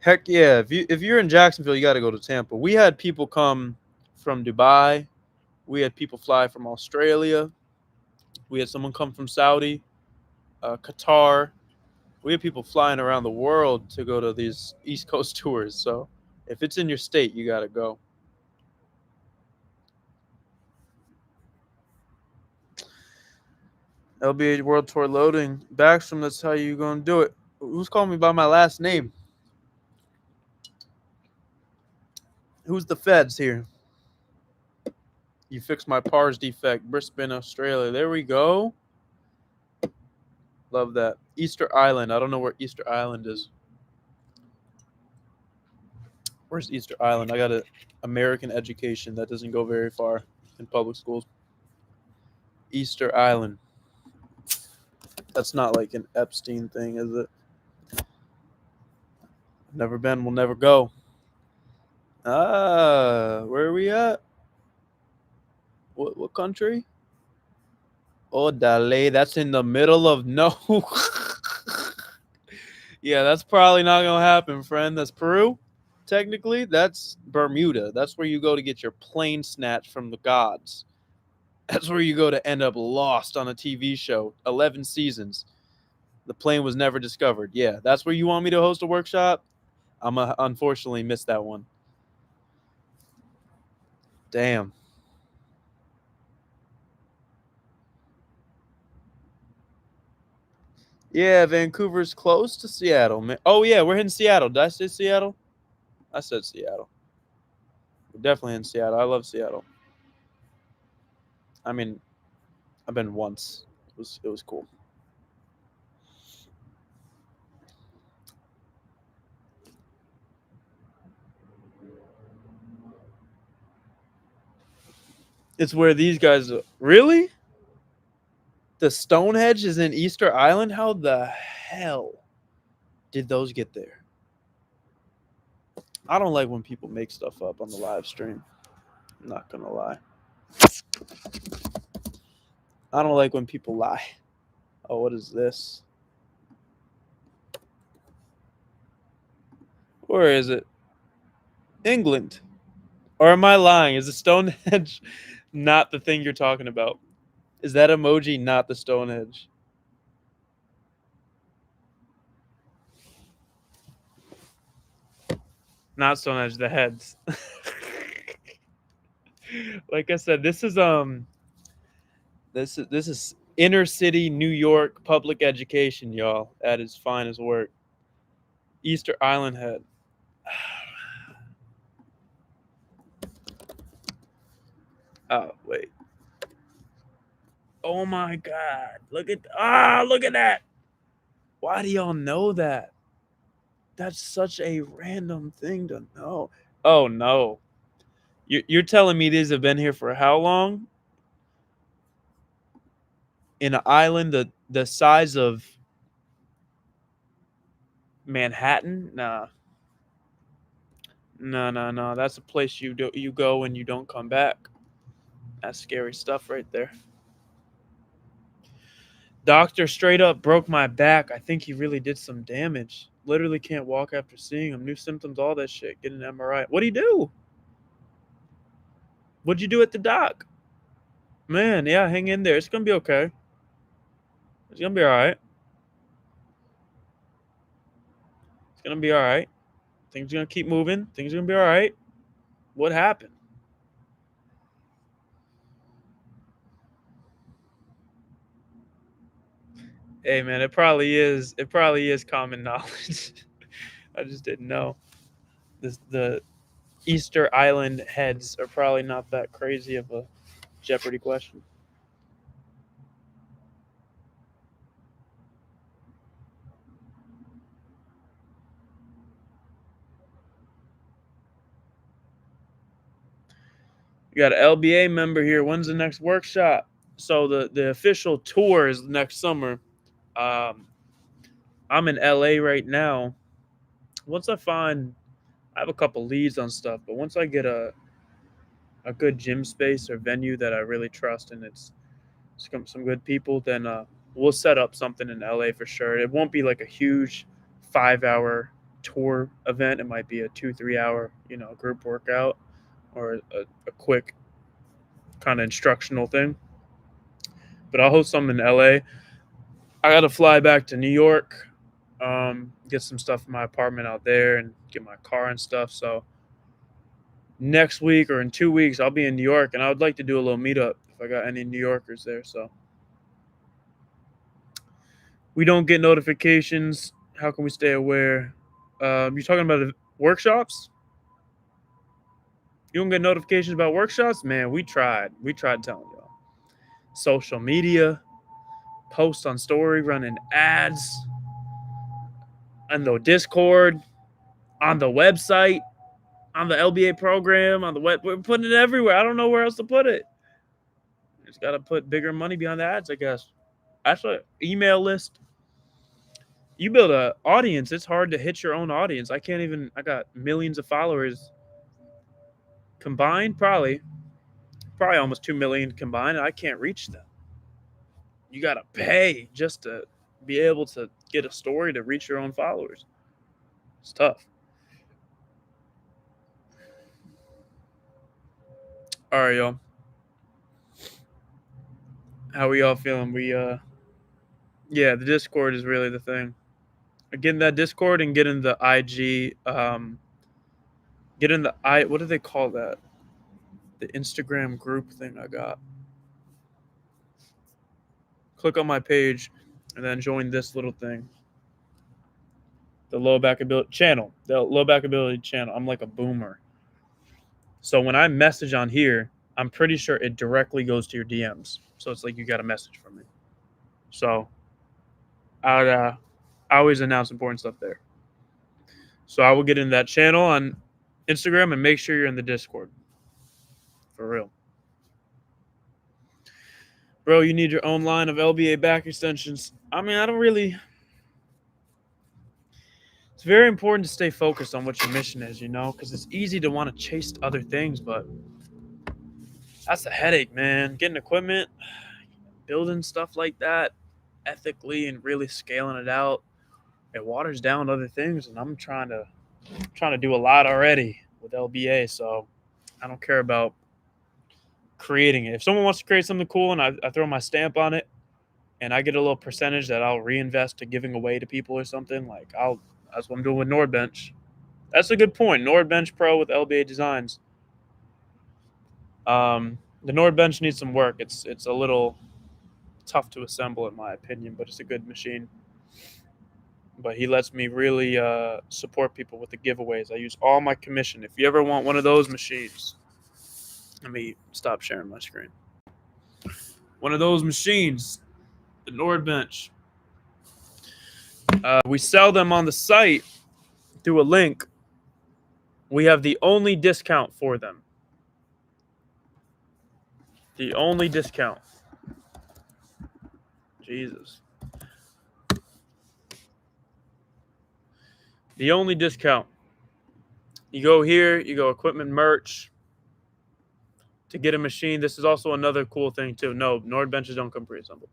Heck yeah. If you're in Jacksonville, you got to go to Tampa. We had people come from Dubai. We had people fly from Australia. We had someone come from Saudi, Qatar. We have people flying around the world to go to these East Coast tours. So if it's in your state, you got to go. LBH World Tour loading. Backstrom, that's how you going to do it. Who's calling me by my last name? Who's the feds here? You fixed my PARS defect. Brisbane, Australia. There we go. Love that. Easter Island. I don't know where Easter Island is. Where's Easter Island? I got an American education. That doesn't go very far in public schools. Easter Island. That's not like an Epstein thing, is it? Never been, will never go. Where are we at? What country? Oh, Dale, that's in the middle of no. Yeah, that's probably not gonna happen, friend. That's Peru. Technically, that's Bermuda. That's where you go to get your plane snatched from the gods. That's where you go to end up lost on a TV show. 11 seasons. The plane was never discovered. Yeah, that's where you want me to host a workshop? I'm unfortunately missed that one. Damn. Yeah, Vancouver's close to Seattle, man. Oh, yeah, we're in Seattle. Did I say Seattle? I said Seattle. We're definitely in Seattle. I love Seattle. I mean, I've been once. It was cool. It's where these guys are. Really? The Stonehenge is in Easter Island? How the hell did those get there? I don't like when people make stuff up on the live stream. I'm not going to lie. I don't like when people lie. Oh, what is this? Where is it? England. Or am I lying? Is the Stonehenge not the thing you're talking about? Is that emoji not the Stonehenge? Not Stonehenge, the heads. Like I said, this is Inner city New York public education, y'all, at its finest work. Easter Island Head. Oh, wait. Oh my God. Look at that. Why do y'all know that? That's such a random thing to know. Oh no. You're telling me these have been here for how long? In an island the size of Manhattan? Nah. No. That's a place you go and you don't come back. That's scary stuff right there. Doctor straight up broke my back. I think he really did some damage. Literally can't walk after seeing him. New symptoms, all that shit. Get an MRI. What'd he do? What'd you do at the doc? Man, yeah, hang in there. It's gonna be okay. It's gonna be all right. It's gonna be all right. Things are gonna keep moving. Things are gonna be all right. What happened? Hey man, it probably is. It probably is common knowledge. I just didn't know. The Easter Island heads are probably not that crazy of a Jeopardy question. We got an LBA member here. When's the next workshop? So the official tour is next summer. I'm in LA right now. Once I have a couple leads on stuff, but once I get a good gym space or venue that I really trust and it's some good people, then we'll set up something in LA for sure. It won't be like a huge 5-hour tour event. It might be a 2-3 hour, group workout or a quick kind of instructional thing. But I'll host something in LA. I got to fly back to New York, get some stuff in my apartment out there and get my car and stuff. So next week or in 2 weeks, I'll be in New York and I would like to do a little meetup if I got any New Yorkers there. So we don't get notifications. How can we stay aware? You're talking about the workshops? You don't get notifications about workshops? Man, we tried. We tried telling y'all. Social media, post on story, running ads, on the Discord, on the website, on the LBA program, on the web. We're putting it everywhere. I don't know where else to put it. Just got to put bigger money behind the ads, I guess. Actually, email list. You build an audience, it's hard to hit your own audience. I got millions of followers combined, probably almost 2 million combined, and I can't reach them. You got to pay just to be able to get a story to reach your own followers. It's tough. All right, y'all. How are y'all feeling? The Discord is really the thing. Get in that Discord and get in the IG. What do they call that? The Instagram group thing I got. Click on my page and then join this little thing. The low back ability channel. The low back ability channel. I'm like a boomer. So when I message on here, I'm pretty sure it directly goes to your DMs. So it's like you got a message from me. So I always announce important stuff there. So I will get in that channel on Instagram and make sure you're in the Discord. For real. Bro, you need your own line of LBA back extensions. I mean, it's very important to stay focused on what your mission is, because it's easy to want to chase other things, but that's a headache, man. Getting equipment, building stuff like that ethically and really scaling it out, it waters down other things, and I'm trying to do a lot already with LBA, so I don't care about creating it. If someone wants to create something cool and I throw my stamp on it and I get a little percentage that I'll reinvest to giving away to people or something, that's what I'm doing with Nordbench. That's a good point. Nordbench Pro with LBA designs. The Nordbench needs some work. It's a little tough to assemble in my opinion, but it's a good machine. But he lets me really support people with the giveaways. I use all my commission. If you ever want one of those machines, let me stop sharing my screen. One of those machines, the Nordbench. We sell them on the site through a link. We have the only discount for them. The only discount. Jesus. The only discount. You go here, you go equipment merch to get a machine. This is also another cool thing too. No, Nordbenches don't come pre-assembled.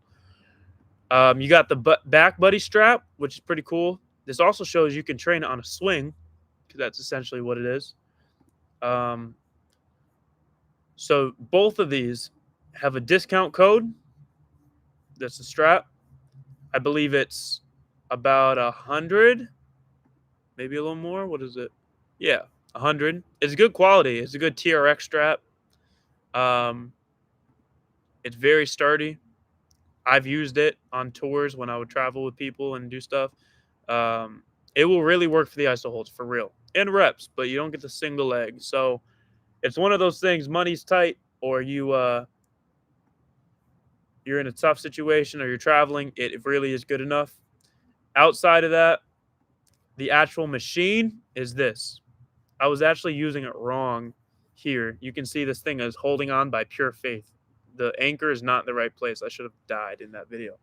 You got the back buddy strap, which is pretty cool. This also shows you can train it on a swing, because that's essentially what it is. So both of these have a discount code. That's the strap. I believe it's about 100, maybe a little more. What is it? Yeah, 100. It's good quality. It's a good TRX strap. It's very sturdy. I've used it on tours when I would travel with people and do stuff. It will really work for the ISO holds for real and reps, but you don't get the single leg. So it's one of those things. Money's tight, or you're in a tough situation, or you're traveling. It really is good enough. Outside of that, the actual machine is this. I was actually using it wrong here. You can see this thing is holding on by pure faith. The anchor is not in the right place. I should have died in that video.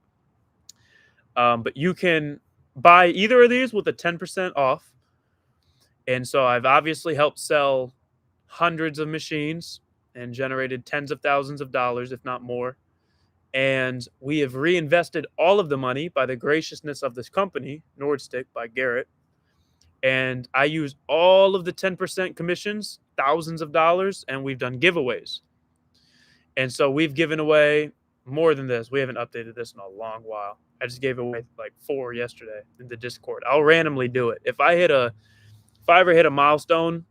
But you can buy either of these with a 10% off. And so I've obviously helped sell hundreds of machines and generated tens of thousands of dollars, if not more. And we have reinvested all of the money by the graciousness of this company, Nordstick by Garrett. And I use all of the 10% commissions, thousands of dollars, and we've done giveaways. And so we've given away more than this. We haven't updated this in a long while. I just gave away like 4 yesterday in the Discord. I'll randomly do it. If I ever hit a milestone,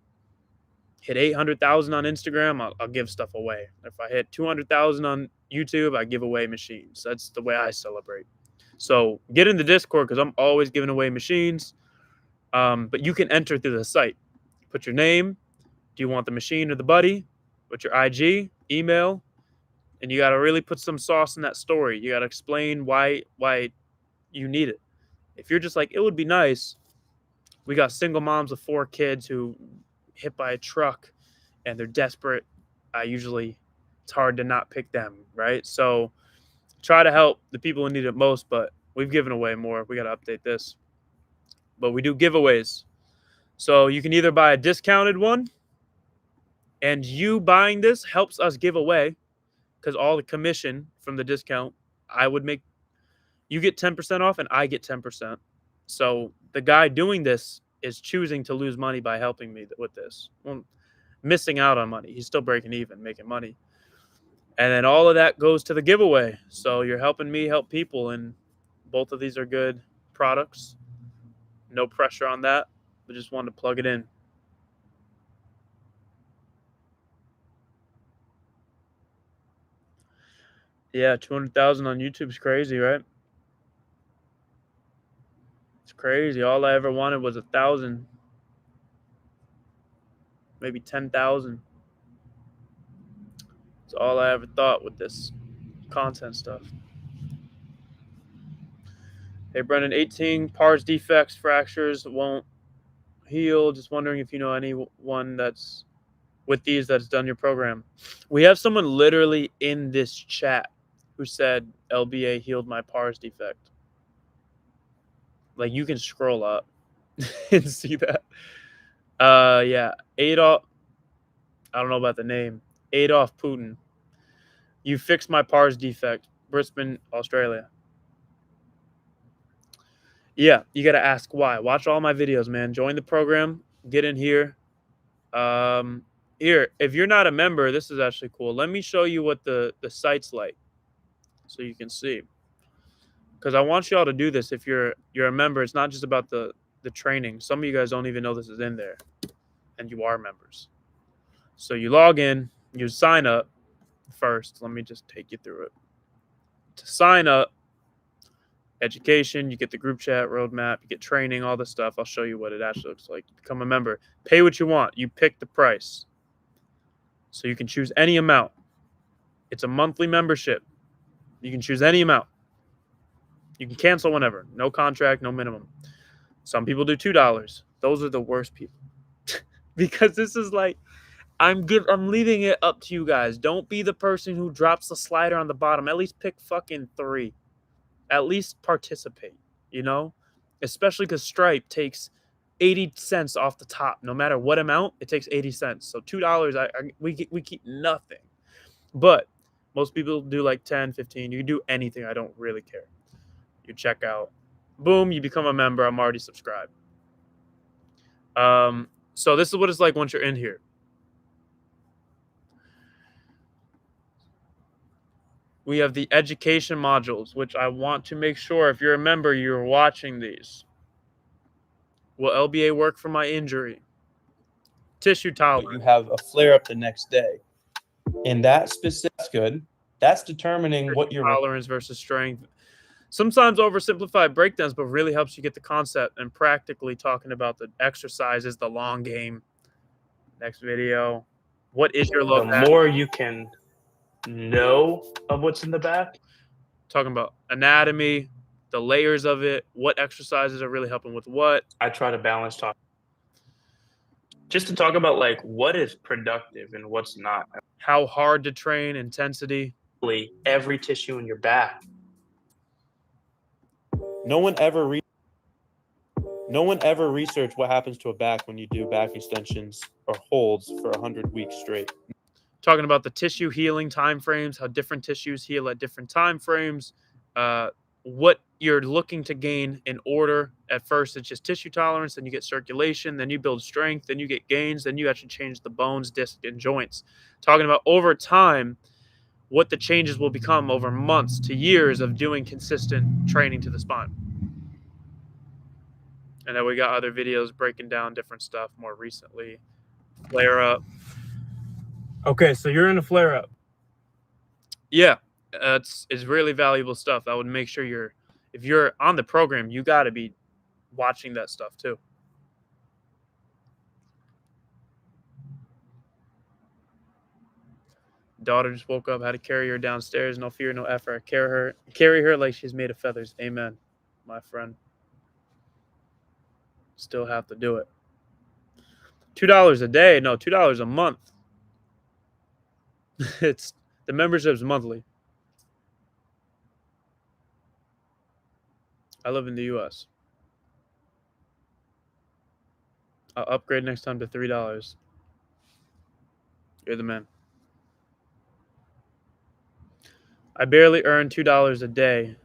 hit 800,000 on Instagram, I'll give stuff away. If I hit 200,000 on YouTube, I give away machines. That's the way I celebrate. So get in the Discord, because I'm always giving away machines. But you can enter through the site. Put your name. Do you want the machine or the buddy? Put your IG, email. And you got to really put some sauce in that story. You got to explain why you need it. If you're just like, it would be nice. We got single moms with 4 kids who hit by a truck and they're desperate. It's hard to not pick them, right? So try to help the people who need it most, but we've given away more. We got to update this. But we do giveaways. So you can either buy a discounted one, and you buying this helps us give away, because all the commission from the discount, I would make, you get 10% off and I get 10%. So the guy doing this is choosing to lose money by helping me with this. Well, missing out on money. He's still breaking even, making money. And then all of that goes to the giveaway. So you're helping me help people, and both of these are good products. No pressure on that. We just wanted to plug it in. Yeah, 200,000 on YouTube is crazy, right? It's crazy. All I ever wanted was 1,000, maybe 10,000. That's all I ever thought with this content stuff. Hey, Brendan, 18 pars defects, fractures won't heal. Just wondering if you know anyone that's with these that's done your program. We have someone literally in this chat who said LBA healed my pars defect. Like, you can scroll up and see that. Yeah, Adolf. I don't know about the name. Adolf Putin. You fixed my pars defect. Brisbane, Australia. Yeah, you got to ask why. Watch all my videos, man. Join the program. Get in here. Here, if you're not a member, this is actually cool. Let me show you what the site's like so you can see. Because I want you all to do this. If you're a member, it's not just about the training. Some of you guys don't even know this is in there, and you are members. So you log in, you sign up first. Let me just take you through it. To sign up, education, you get the group chat roadmap, you get training, all this stuff. I'll show you what it actually looks like. Become a member. Pay what you want. You pick the price. So you can choose any amount. It's a monthly membership. You can choose any amount. You can cancel whenever. No contract, no minimum. Some people do $2. Those are the worst people. Because this is like, I'm leaving it up to you guys. Don't be the person who drops the slider on the bottom. At least pick fucking 3. At least participate, you know? Especially because Stripe takes 80 cents off the top. No matter what amount, it takes 80 cents. So $2, we keep nothing. But most people do like 10, 15. You can do anything. I don't really care. You check out. Boom, you become a member. I'm already subscribed. So this is what it's like once you're in here. We have the education modules, which I want to make sure if you're a member, you're watching these. Will LBA work for my injury? Tissue tolerance. You have a flare up the next day. And that's good. That's determining what your tolerance versus strength. Sometimes oversimplified breakdowns, but really helps you get the concept and practically talking about the exercises, the long game. Next video. What is your low back? The more you can know of what's in the back. Talking about anatomy, the layers of it, what exercises are really helping with what. I try to balance talk. Just to talk about like what is productive and what's not. How hard to train, intensity. Every tissue in your back. No one ever researched what happens to a back when you do back extensions or holds for 100 weeks straight. Talking about the tissue healing time frames, how different tissues heal at different time frames, what you're looking to gain in order. At first, it's just tissue tolerance, then you get circulation, then you build strength, then you get gains, then you actually change the bones, disc, and joints. Talking about over time, what the changes will become over months to years of doing consistent training to the spine. And then we got other videos breaking down different stuff more recently. Flare up. Okay, so you're in a flare up. Yeah, it's really valuable stuff. I would make sure if you're on the program, you got to be watching that stuff too. Daughter just woke up, had to carry her downstairs. No fear, no effort. Carry her like she's made of feathers. Amen, my friend. Still have to do it. $2 a day. No, $2 a month. It's the membership's monthly. I live in the U.S. I'll upgrade next time to $3. You're the man. I barely earn $2 a day,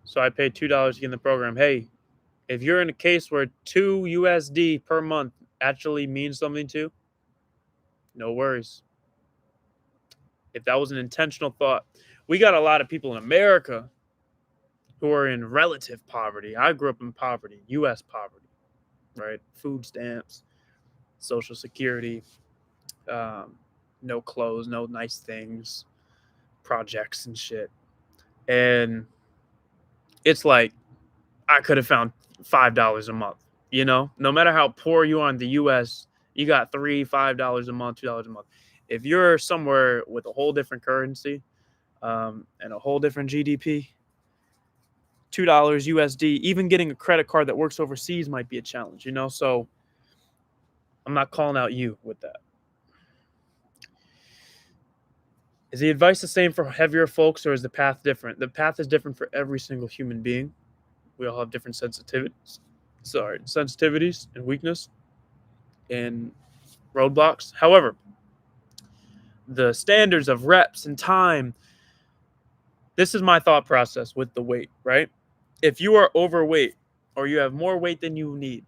so I pay $2 to get in the program. Hey, if you're in a case where $2 USD per month actually means something to you, no worries. If that was an intentional thought, we got a lot of people in America who are in relative poverty. I grew up in poverty, U.S. poverty, right? Food stamps, Social Security, no clothes, no nice things, projects and shit. And it's like I could have found $5 a month, you know? No matter how poor you are in the U.S., you got $3, $5 a month, $2 a month. If you're somewhere with a whole different currency and a whole different GDP, $2 USD, even getting a credit card that works overseas might be a challenge, you know? So I'm not calling out you with that. Is the advice the same for heavier folks, or is the path different? The path is different for every single human being. We all have different sensitivities and weakness and roadblocks. However, the standards of reps and time, this is my thought process with the weight, right? If you are overweight or you have more weight than you need,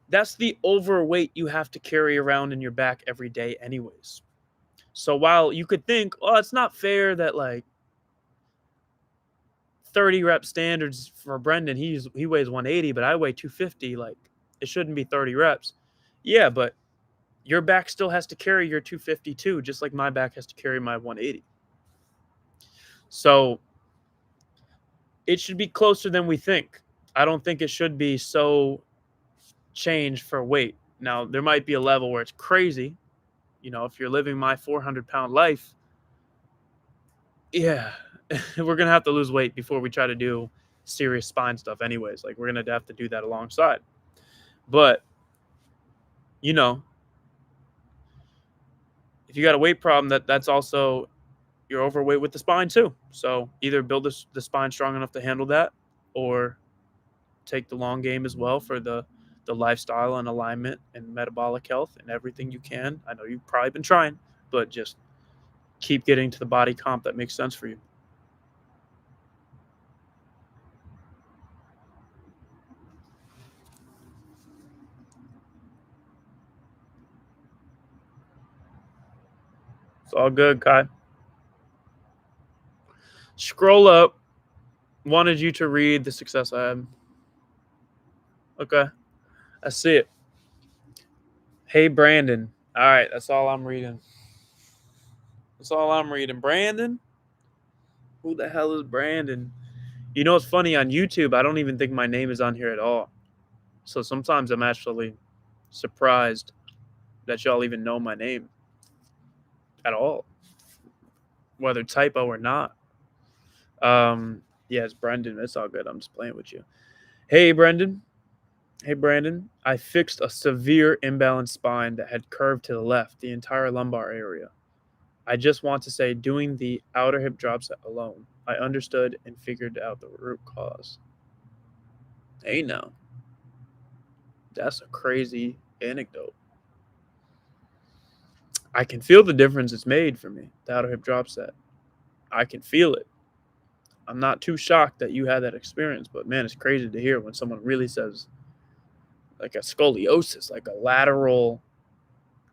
that's the overweight you have to carry around in your back every day anyways. So while you could think, oh, it's not fair that like 30 rep standards for Brendan, he weighs 180, but I weigh 250, like it shouldn't be 30 reps. Yeah, but your back still has to carry your 250 too, just like my back has to carry my 180. So it should be closer than we think. I don't think it should be so changed for weight. Now, there might be a level where it's crazy. You know, if you're living my 400-pound life, yeah, we're going to have to lose weight before we try to do serious spine stuff, anyways. Like, we're going to have to do that alongside. But, you know, if you got a weight problem, that's also you're overweight with the spine too. So either build the spine strong enough to handle that, or take the long game as well for the lifestyle and alignment and metabolic health and everything you can. I know you've probably been trying, but just keep getting to the body comp that makes sense for you. It's all good, Kai. Scroll up. Wanted you to read the success I had. Okay. I see it. Hey, Brandon. All right. That's all I'm reading. That's all I'm reading. Brandon? Who the hell is Brandon? You know, it's funny on YouTube. I don't even think my name is on here at all. So sometimes I'm actually surprised that y'all even know my name at all, whether typo or not. Yeah, it's Brendan. It's all good. I'm just playing with you. Hey, Brendan. Hey, Brandon. I fixed a severe imbalanced spine that had curved to the left, the entire lumbar area. I just want to say, doing the outer hip drop set alone, I understood and figured out the root cause. Hey, now. That's a crazy anecdote. I can feel the difference it's made for me, the outer hip drop set. I can feel it. I'm not too shocked that you had that experience, but man, it's crazy to hear when someone really says like a scoliosis, like a lateral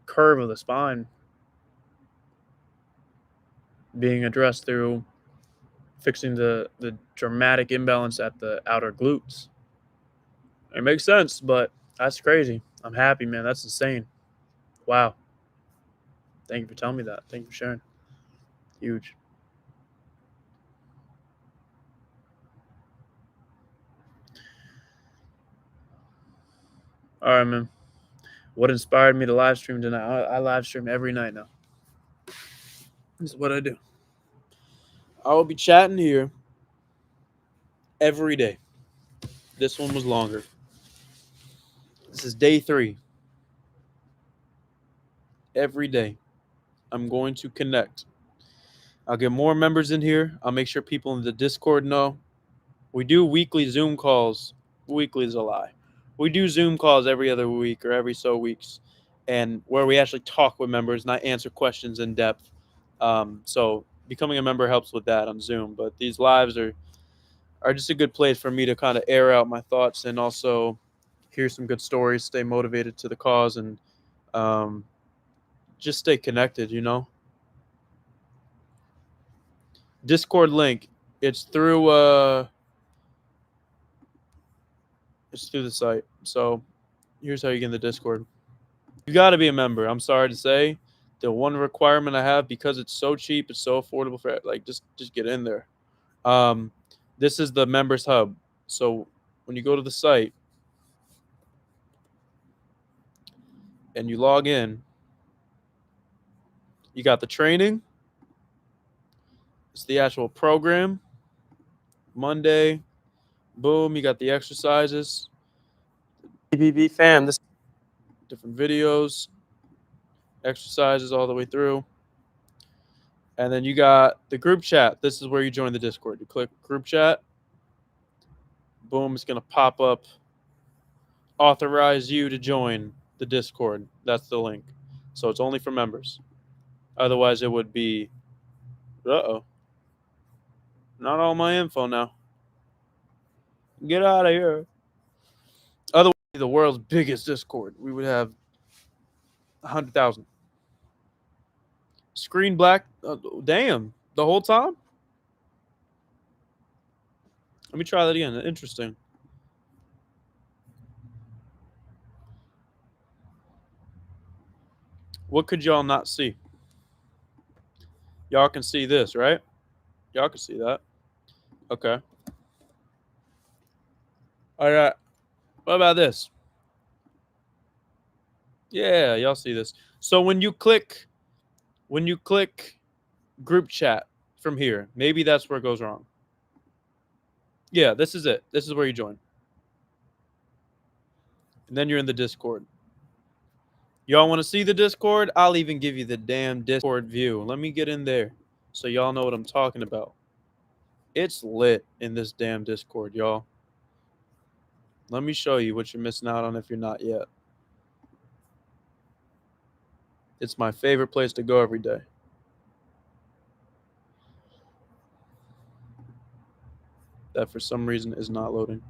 curve of the spine being addressed through fixing the dramatic imbalance at the outer glutes. It makes sense, but that's crazy. I'm happy, man. That's insane. Wow. Thank you for telling me that. Thank you for sharing. Huge. All right, man. What inspired me to live stream tonight? I live stream every night now. This is what I do. I will be chatting here every day. This one was longer. This is day 3. Every day, I'm going to connect. I'll get more members in here. I'll make sure people in the Discord know. We do weekly Zoom calls. Weekly is a lie. We do Zoom calls every other week or every so weeks, and where we actually talk with members and I answer questions in depth. So becoming a member helps with that on Zoom. But these lives are just a good place for me to kind of air out my thoughts and also hear some good stories, stay motivated to the cause, and just stay connected, you know. Discord link. It's through the site. So here's how you get in the Discord. You got to be a member. I'm sorry to say, the one requirement I have, because it's so cheap, it's so affordable for like just get in there. This is the members hub. So when you go to the site and you log in, you got the training. It's the actual program. Monday, boom, you got the exercises. BBB fam, this different videos, exercises all the way through. And then you got the group chat. This is where you join the Discord. You click group chat. Boom, it's going to pop up. Authorize you to join the Discord. That's the link. So it's only for members. Otherwise, it would be, uh-oh. Not all my info now. Get out of here. Otherwise, the world's biggest Discord. We would have 100,000. Screen black. Damn. The whole time? Let me try that again. Interesting. What could y'all not see? Y'all can see this, right? Y'all can see that. Okay. All right. What about this? Yeah, y'all see this. So when you click group chat from here, maybe that's where it goes wrong. Yeah, this is it. This is where you join. And then you're in the Discord. Y'all want to see the Discord? I'll even give you the damn Discord view. Let me get in there so y'all know what I'm talking about. It's lit in this damn Discord, y'all. Let me show you what you're missing out on if you're not yet. It's my favorite place to go every day. That for some reason is not loading.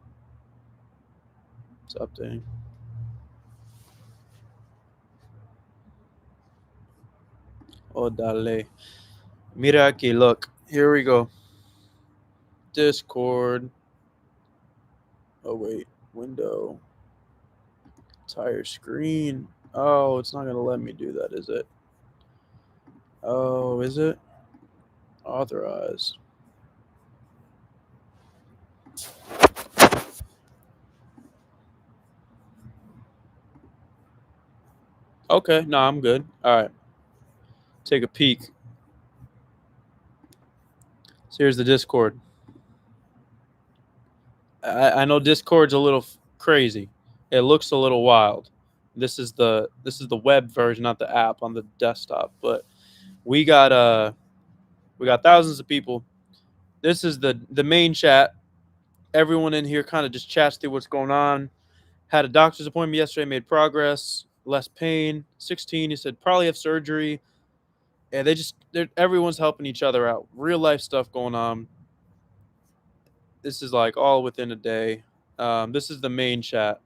It's updating. Oh, dale. Mira aquí, look. Here we go. Discord. Oh, wait. Window. Entire screen. Oh, it's not going to let me do that, is it? Oh, is it? Authorize. Okay, no, I'm good. All right. Take a peek. So here's the Discord. I know Discord's a little crazy. It looks a little wild. This is the web version, not the app on the desktop. But we got thousands of people. This is the main chat. Everyone in here kind of just chats through what's going on. Had a doctor's appointment yesterday, made progress, less pain. 16, he said probably have surgery. And everyone's helping each other out. Real life stuff going on. This is like all within a day. This is the main chat.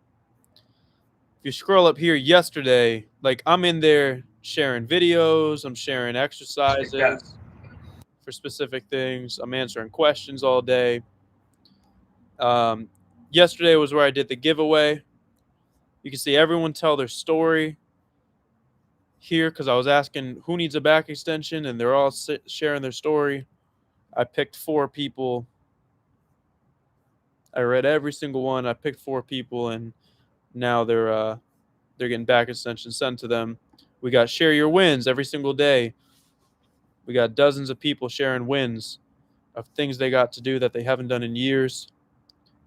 If you scroll up here yesterday, like I'm in there sharing videos, I'm sharing exercises for specific things. I'm answering questions all day. Yesterday was where I did the giveaway. You can see everyone tell their story here because I was asking who needs a back extension, and they're all sharing their story. I picked 4 people. I read every single one. I picked 4 people, and now they're getting back extensions sent to them. We got share your wins every single day. We got dozens of people sharing wins of things they got to do that they haven't done in years,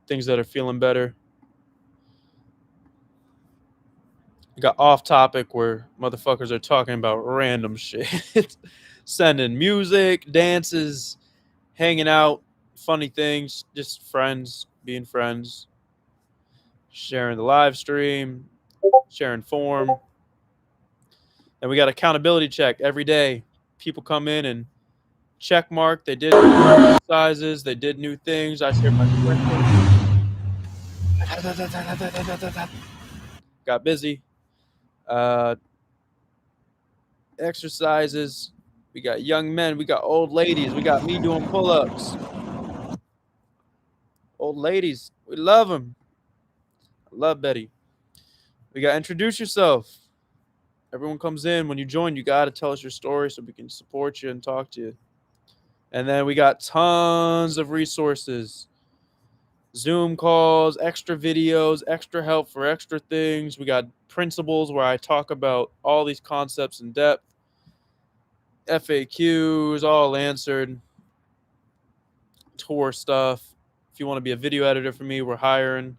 things that are feeling better. We got off topic where motherfuckers are talking about random shit, sending music, dances, hanging out, funny things, just friends, being friends, sharing the live stream, sharing form. And we got accountability check every day. People come in and check mark. They did exercises. They did new things. I shared my got busy. Exercises. We got young men. We got old ladies. We got me doing pull-ups. Old ladies. We love them. I love Betty. We got introduce yourself. Everyone comes in. When you join, you got to tell us your story so we can support you and talk to you. And then we got tons of resources. Zoom calls, extra videos, extra help for extra things. We got principles where I talk about all these concepts in depth. FAQs, all answered. Tour stuff. If you want to be a video editor for me, we're hiring.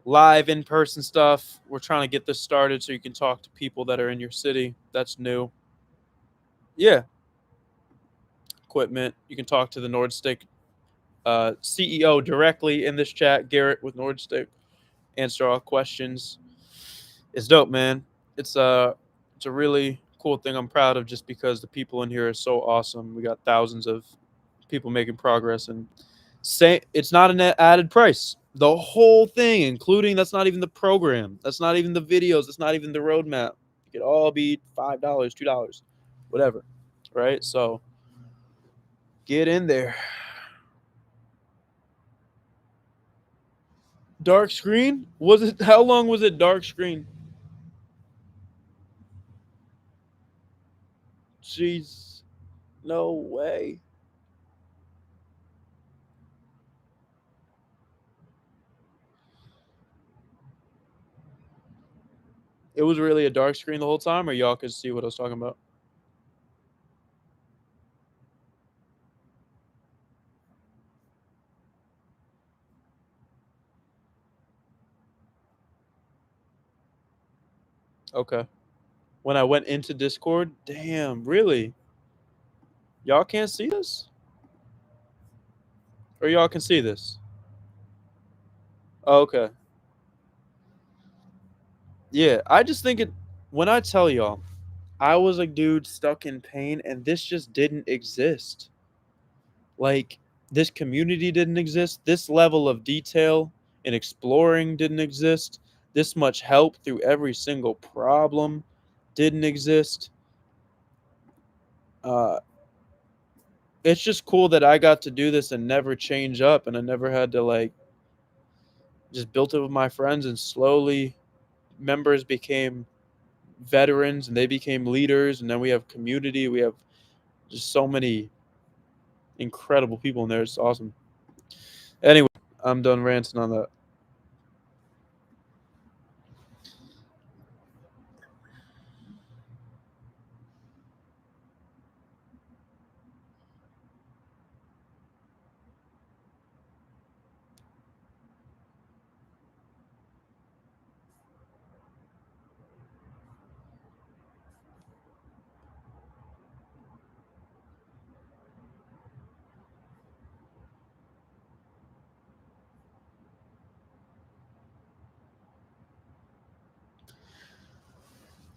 Live in-person stuff. We're trying to get this started so you can talk to people that are in your city. That's new. Yeah. Equipment. You can talk to the Nordstick CEO directly in this chat, Garrett with Nordstick. Answer all questions. It's dope, man. It's a really cool thing. I'm proud of just because the people in here are so awesome. We got thousands of people making progress, and it's not an added price. The whole thing, including that's not even the program, that's not even the videos, that's not even the roadmap. It could all be $5, $2, whatever, right? So get in there. Dark screen? Was it? How long was it dark screen? Jeez, no way. It was really a dark screen the whole time, or y'all could see what I was talking about? Okay. When I went into Discord, damn, really? Y'all can't see this? Or y'all can see this? Okay. Yeah, I just think it when I tell y'all, I was a dude stuck in pain and this just didn't exist. Like this community didn't exist. This level of detail and exploring didn't exist. This much help through every single problem didn't exist. Uh it's just cool that I got to do this and never change up and I never had to like just built it with my friends and slowly members became veterans and they became leaders and then we have community, we have just so many incredible people in there. It's awesome. Anyway, I'm done ranting on that.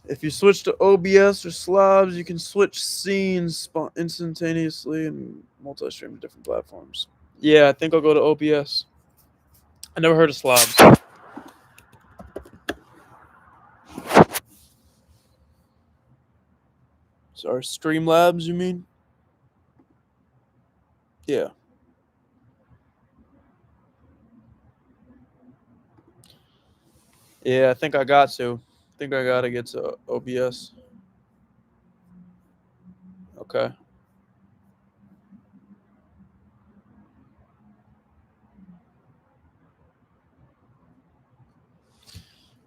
If you switch to OBS or Slobs, you can switch scenes instantaneously and multi-stream to different platforms. Yeah, I think I'll go to OBS. I never heard of Slobs. Sorry, Streamlabs, you mean? Yeah. Yeah, I think I got to. I think I got to get to OBS. Okay.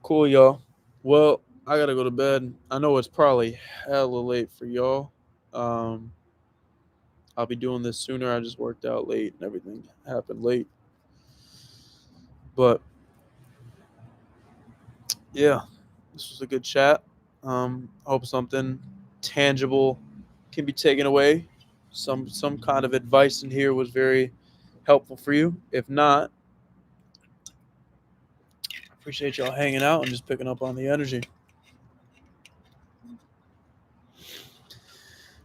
Cool, y'all. Well, I gotta go to bed. I know it's probably hella late for y'all. Um, I'll be doing this sooner. I just worked out late and everything happened late. But yeah, this was a good chat. I hope something tangible can be taken away. Some kind of advice in here was very helpful for you. If not, I appreciate y'all hanging out and just picking up on the energy.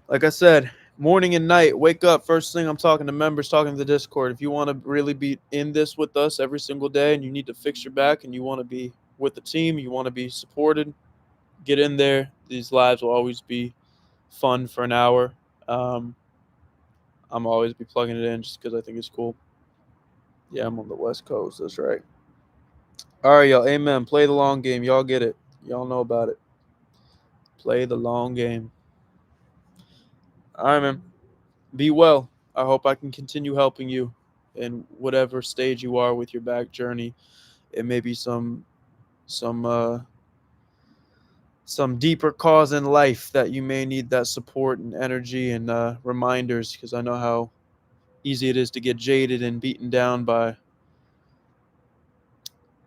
Like I said, morning and night, wake up. First thing, I'm talking to members, talking to the Discord. If you want to really be in this with us every single day and you need to fix your back and you want to be with the team, you want to be supported, get in there. These lives will always be fun for an hour. I'm always be plugging it in just because I think it's cool. Yeah, I'm on the West Coast. That's right. All right, y'all. Amen. Play the long game. Y'all get it. Y'all know about it. Play the long game. All right, man. Be well. I hope I can continue helping you in whatever stage you are with your back journey. It may be some deeper cause in life that you may need that support and energy and reminders, because I know how easy it is to get jaded and beaten down by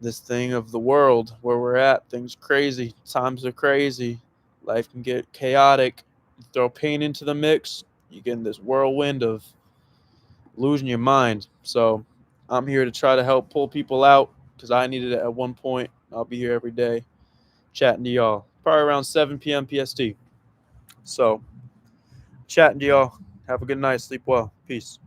this thing of the world where we're at. Things crazy. Times are crazy. Life can get chaotic. You throw pain into the mix, you get in this whirlwind of losing your mind. So I'm here to try to help pull people out because I needed it at one point. I'll be here every day chatting to y'all. Probably around 7 p.m. PST. So chatting to y'all. Have a good night. Sleep well. Peace.